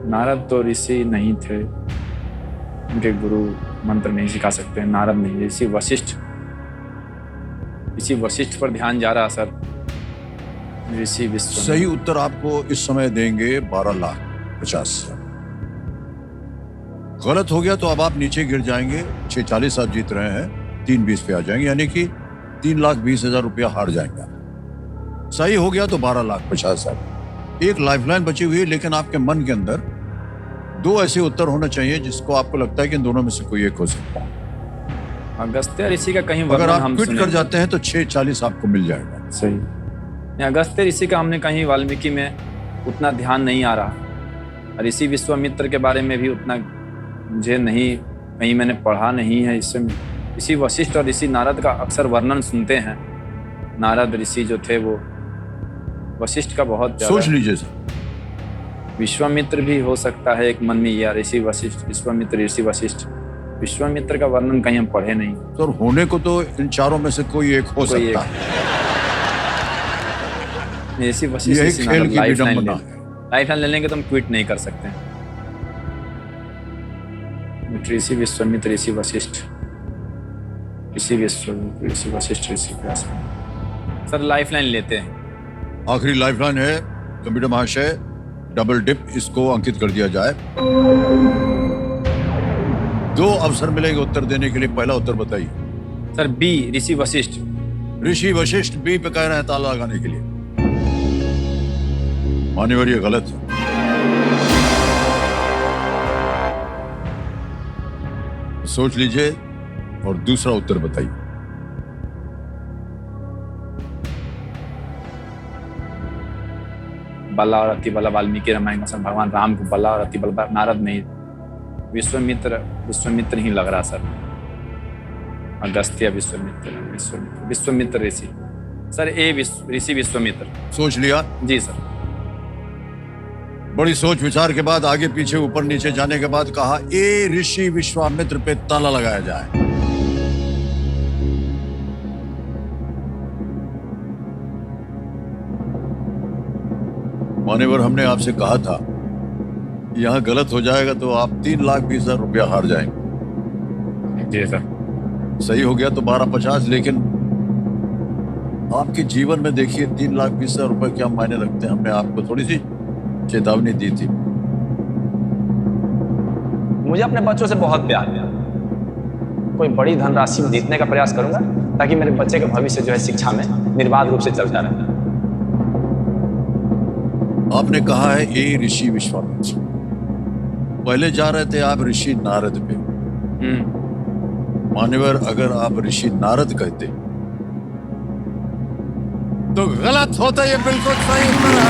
नारद तो ऋषि नहीं थे, उनके गुरु मंत्र नहीं सिखा सकते। नारद नहीं, ऋषि वशिष्ठ पर ध्यान जा रहा सर। ऋषि विश्वामित्र। सही उत्तर आपको इस समय देंगे 12,50,000। गलत हो गया तो अब आप नीचे गिर जाएंगे। 640 आप जीत रहे हैं, 320 पे आ जाएंगे, यानी कि 3,20,000 रुपया हार जाएंगे। सही हो गया तो 12,50,000। एक लाइफलाइन बची हुई है, लेकिन आपके मन के अंदर 2 ऐसे उत्तर होना चाहिए जिसको आपको लगता है कि इन दोनों में से कोई एक हो सकता है। अगस्त्य ऋषि का कहीं अगर वर्णन आप हम क्विट सुने। कर जाते हैं तो 640 आपको मिल जाएगा। सही। नहीं, अगस्त्य ऋषि का हमने कहीं वाल्मीकि में उतना ध्यान नहीं आ रहा। ऋषि विश्वामित्र के बारे में भी उतना मुझे नहीं, कहीं मैंने पढ़ा नहीं है। इससे ऋषि वशिष्ठ और ऋषि नारद का अक्सर वर्णन सुनते हैं। नारद ऋषि जो थे वो वशिष्ठ का बहुत ज्यादा। सोच लीजिए सर। विश्वामित्र भी हो सकता है एक मन में, या ऋषि वशिष्ठ, विश्वामित्र, ऋषि वशिष्ठ। विश्वामित्र का वर्णन कहीं हम पढ़े नहीं। सर होने को तो इन चारों में से कोई एक हो कोई सकता एक। है। ऋषि वशिष्ठ, यही ऋषि खेल नारद। की लाइफ लाइन विडंबना ले, लाइफ लाइन ले लेंगे तो हम क्विट नहीं कर सकते। ऋषि विश्वामित्र, ऋषि वशिष्ठ, ऋषि विश्वामित्र, ऋषि वशिष्ठ, ऋषि व्यास। सर लाइफ लाइन लेते हैं। आखिरी लाइफलाइन है कंप्यूटर महाशय, डबल डिप, इसको अंकित कर दिया जाए। 2 अवसर मिलेंगे उत्तर देने के लिए। पहला उत्तर बताइए। सर बी ऋषि वशिष्ठ। ऋषि वशिष्ठ बी पे कह रहे हैं ताला लगाने के लिए। मान्यवर ये गलत है। सोच लीजिए और दूसरा उत्तर बताइए। बला और अति बला वाल्मीकि रामायण में भगवान राम को बला और अति बला, नारद नहीं, विश्वामित्र ही लग रहा सर। अगस्त्य, विश्वामित्र ऋषि। सर ए ऋषि विश्वामित्र। सोच लिया? जी सर। बड़ी सोच विचार के बाद, आगे पीछे ऊपर नीचे जाने के बाद कहा ए ऋषि विश्वामित्र पे ताला लगाया जाए। मान्यवर हमने आपसे कहा था यहां गलत हो जाएगा तो आप 3,20,000 रुपया हार जाएंगे। जी सर। सही हो गया तो 12,50,000, लेकिन आपके जीवन में देखिए 3,20,000 रुपए क्या मायने रखते हैं। हमने आपको थोड़ी सी चेतावनी दी थी। मुझे अपने बच्चों से बहुत प्यार है। कोई बड़ी धनराशि जीतने का प्रयास करूंगा ताकि मेरे बच्चे का भविष्य जो है शिक्षा में निर्बाध रूप से चलता रहे। आपने कहा है ए ऋषि विश्वामित्र। पहले जा रहे थे आप ऋषि नारद पे। मान्यवर अगर आप ऋषि नारद कहते तो गलत होता। ये बिल्कुल सही उत्तर है।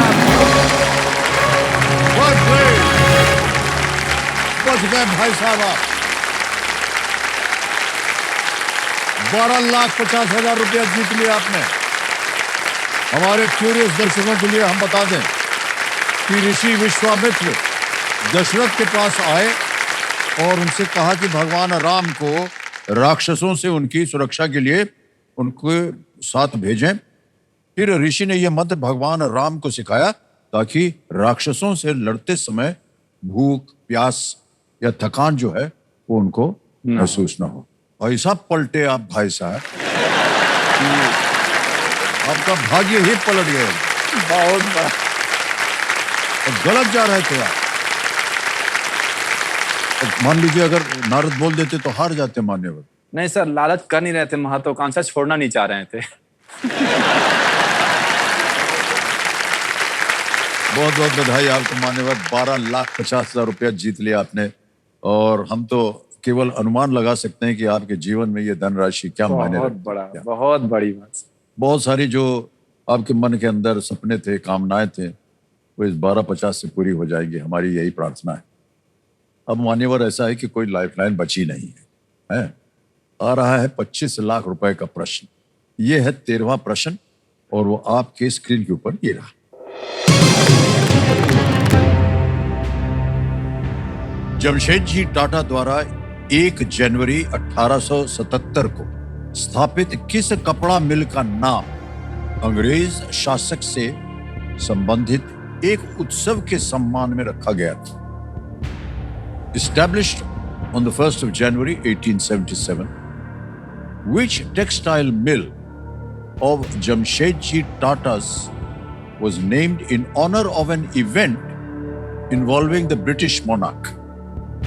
बच गए भाई साहब आप। 12,50,000 रुपया जीत लिया आपने। हमारे क्यूरियस दर्शकों के लिए हम बता दें कि ऋषि विश्वामित्र दशरथ के पास आए और उनसे कहा कि भगवान राम को राक्षसों से उनकी सुरक्षा के लिए उनके साथ भेजें। फिर ऋषि ने यह मंत्र भगवान राम को सिखाया ताकि राक्षसों से लड़ते समय भूख प्यास या थकान जो है वो उनको महसूस ना हो। भाई साहब पलटे आप भाई साहब, आपका भाग्य ही पलट गया। बहुत बड़ा। और गलत जा रहे थे आप। और मान लीजिए अगर नारद बोल देते तो हार जाते मान्यवर। नहीं सर, लालच कर नहीं रहे थे, महत्वाकांक्षा छोड़ना नहीं चाह रहे थे। बहुत बहुत बधाई आपको मान्यवर। 12,50,000 रुपया जीत लिया आपने। और हम तो केवल अनुमान लगा सकते हैं कि आपके जीवन में ये धनराशि क्या मायने बहुत रखती बड़ा, है। बहुत बड़ी बात। बहुत सारी जो आपके मन के अंदर सपने थे, कामनाएं थे, वो इस 12,50 से पूरी हो जाएंगी, हमारी यही प्रार्थना है। अब मान्यवर ऐसा है कि कोई लाइफलाइन बची नहीं है। आ रहा है 25 लाख रुपए का प्रश्न। ये है 13वां प्रश्न और वो आपके स्क्रीन के ऊपर ये रहा। जमशेदजी टाटा द्वारा 1 जनवरी 1877 को स्थापित किस कपड़ा मिल का नाम अंग्रेज शासक से संबंधित एक उत्सव के सम्मान में रखा गया था? Established on the 1st of January 1877, which textile mill of Jamshedji Tata's was named in honor of an event involving the British monarch?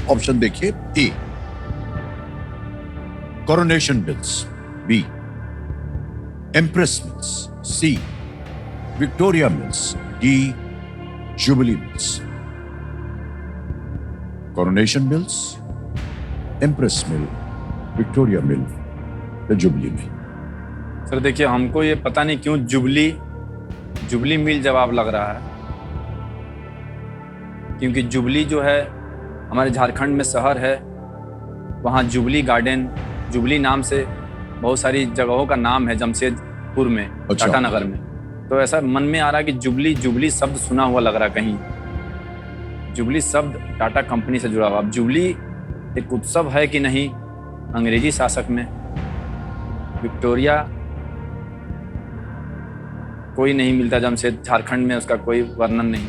Option देखिए। A. Coronation Mills. B. Empress Mills. C. Victoria Mills. D. Jubilee Mills. Coronation Mills, Empress Mill, Victoria Mill या jubilee मिल? Sir देखिए, हमको ये पता नहीं क्यों jubilee मिल जवाब लग रहा है, क्योंकि जुबली जो है हमारे झारखंड में शहर है, वहाँ जुबली गार्डन, जुबली नाम से बहुत सारी जगहों का नाम है जमशेदपुर में, अच्छा। टाटा नगर में। तो ऐसा मन में आ रहा है कि जुबली शब्द सुना हुआ लग रहा है कहीं। जुबली शब्द टाटा कंपनी से जुड़ा हुआ। अब जुबली एक उत्सव है कि नहीं अंग्रेजी शासक में? विक्टोरिया कोई नहीं मिलता जमशेद, झारखंड में उसका कोई वर्णन नहीं।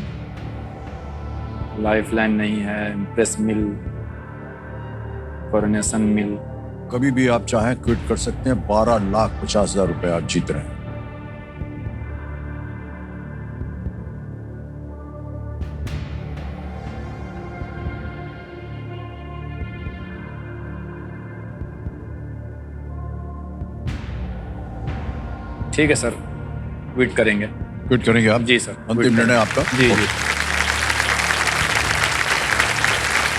लाइफलाइन नहीं है, प्रेस मिल, कोरोनेशन मिल। कभी भी आप चाहें क्विट कर सकते हैं। 12,50,000 रुपए आप जीत रहे हैं। ठीक है सर, क्विट करेंगे। क्विट करेंगे आप? जी सर। अंतिम निर्णय आपका? जी जी।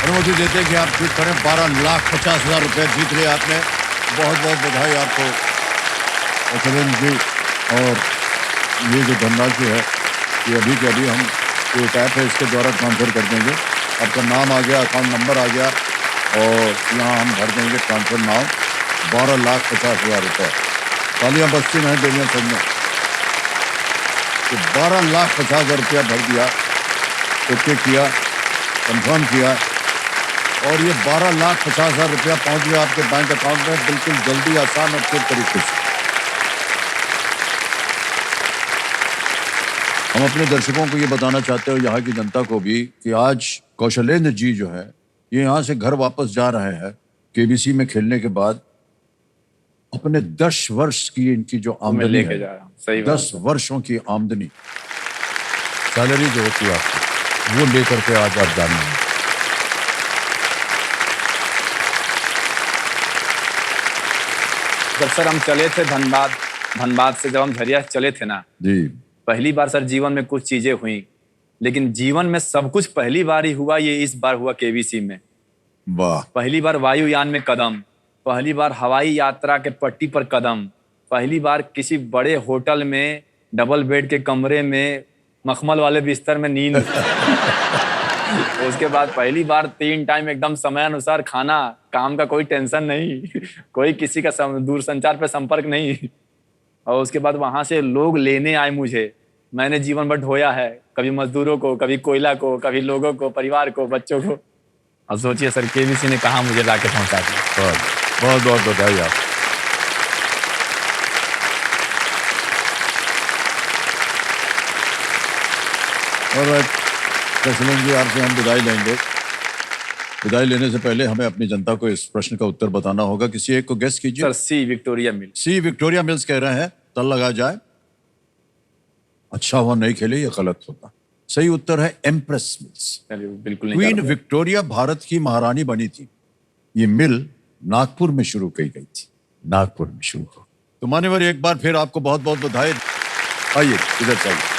अनुमति देते हैं कि आप क्विट करें। 12,50,000 रुपए जीत लिया आपने। बहुत बहुत बधाई आपको अखिलेश जी। और ये जो धनराशि है ये अभी के अभी हम एक ऐप है इसके द्वारा ट्रांसफर कर देंगे। आपका नाम आ गया, अकाउंट नंबर आ गया और यहाँ हम भर देंगे ट्रांसफर नाम। 12,50,000 रुपए। तालियां बजती हैं दुनिया सब में। तो 12,50,000 रुपया भर दिया, ओके किया, कंफर्म किया और ये 12,50,000 रुपया पहुंच गया आपके बैंक अकाउंट में बिल्कुल जल्दी, आसान और तेज तरीके से। हम अपने दर्शकों को ये बताना चाहते हैं, यहाँ की जनता को भी, कि आज कौशलेंद्र जी जो है ये यहाँ से घर वापस जा रहे हैं केबीसी में खेलने के बाद। अपने 10 वर्ष की इनकी जो आमदनी लेके है, जा रहा हूं। सही बात। 10 वर्षों की आमदनी, सैलरी जो होती है आपकी, वो लेकर के आज आप जाने हैं। जब सर हम चले थे धनबाद से जब हम झरिया चले थे ना, जी, पहली बार सर जीवन में कुछ चीजें हुई, लेकिन जीवन में सब कुछ पहली बार ही हुआ। ये इस बार हुआ केबीसी में। वाह। पहली बार वायुयान में कदम, पहली बार हवाई यात्रा के पट्टी पर कदम, पहली बार किसी बड़े होटल में डबल बेड के कमरे में मखमल वाले बिस्तर में नींद। उसके बाद पहली बार 3 टाइम एकदम समय अनुसार खाना, काम का कोई टेंशन नहीं, कोई किसी का दूरसंचार पे संपर्क नहीं। और उसके बाद वहां से लोग लेने आए मुझे। मैंने जीवन भर ढोया है, कभी मजदूरों को, कभी कोयला को, कभी लोगों को, परिवार को, बच्चों को। अब सोचिए सर, केबीसी ने कहा मुझे लाके पहुंचा दिया। बहुत बहुत बधाई आप। और प्रेसिडेंट जी आपसे हम विदाई लेंगे। विदाई लेने से पहले हमें अपनी जनता को इस प्रश्न का उत्तर बताना होगा। किसी एक को गेस कीजिए। सर सी विक्टोरिया मिल। सी विक्टोरिया मिल्स कह रहे हैं, तल लगा जाए। अच्छा हुआ नहीं खेले, ये गलत होता। सही उत्तर है एम्प्रेस मिल्स। बिल्कुल नहीं। क्वीन विक्टोरिया भारत की महारानी बनी थी। ये मिल नागपुर में शुरू की गई थी, नागपुर में शुरू हो। तो मान्यवर एक बार फिर आपको बहुत बहुत बधाई। आइए इधर से आइए।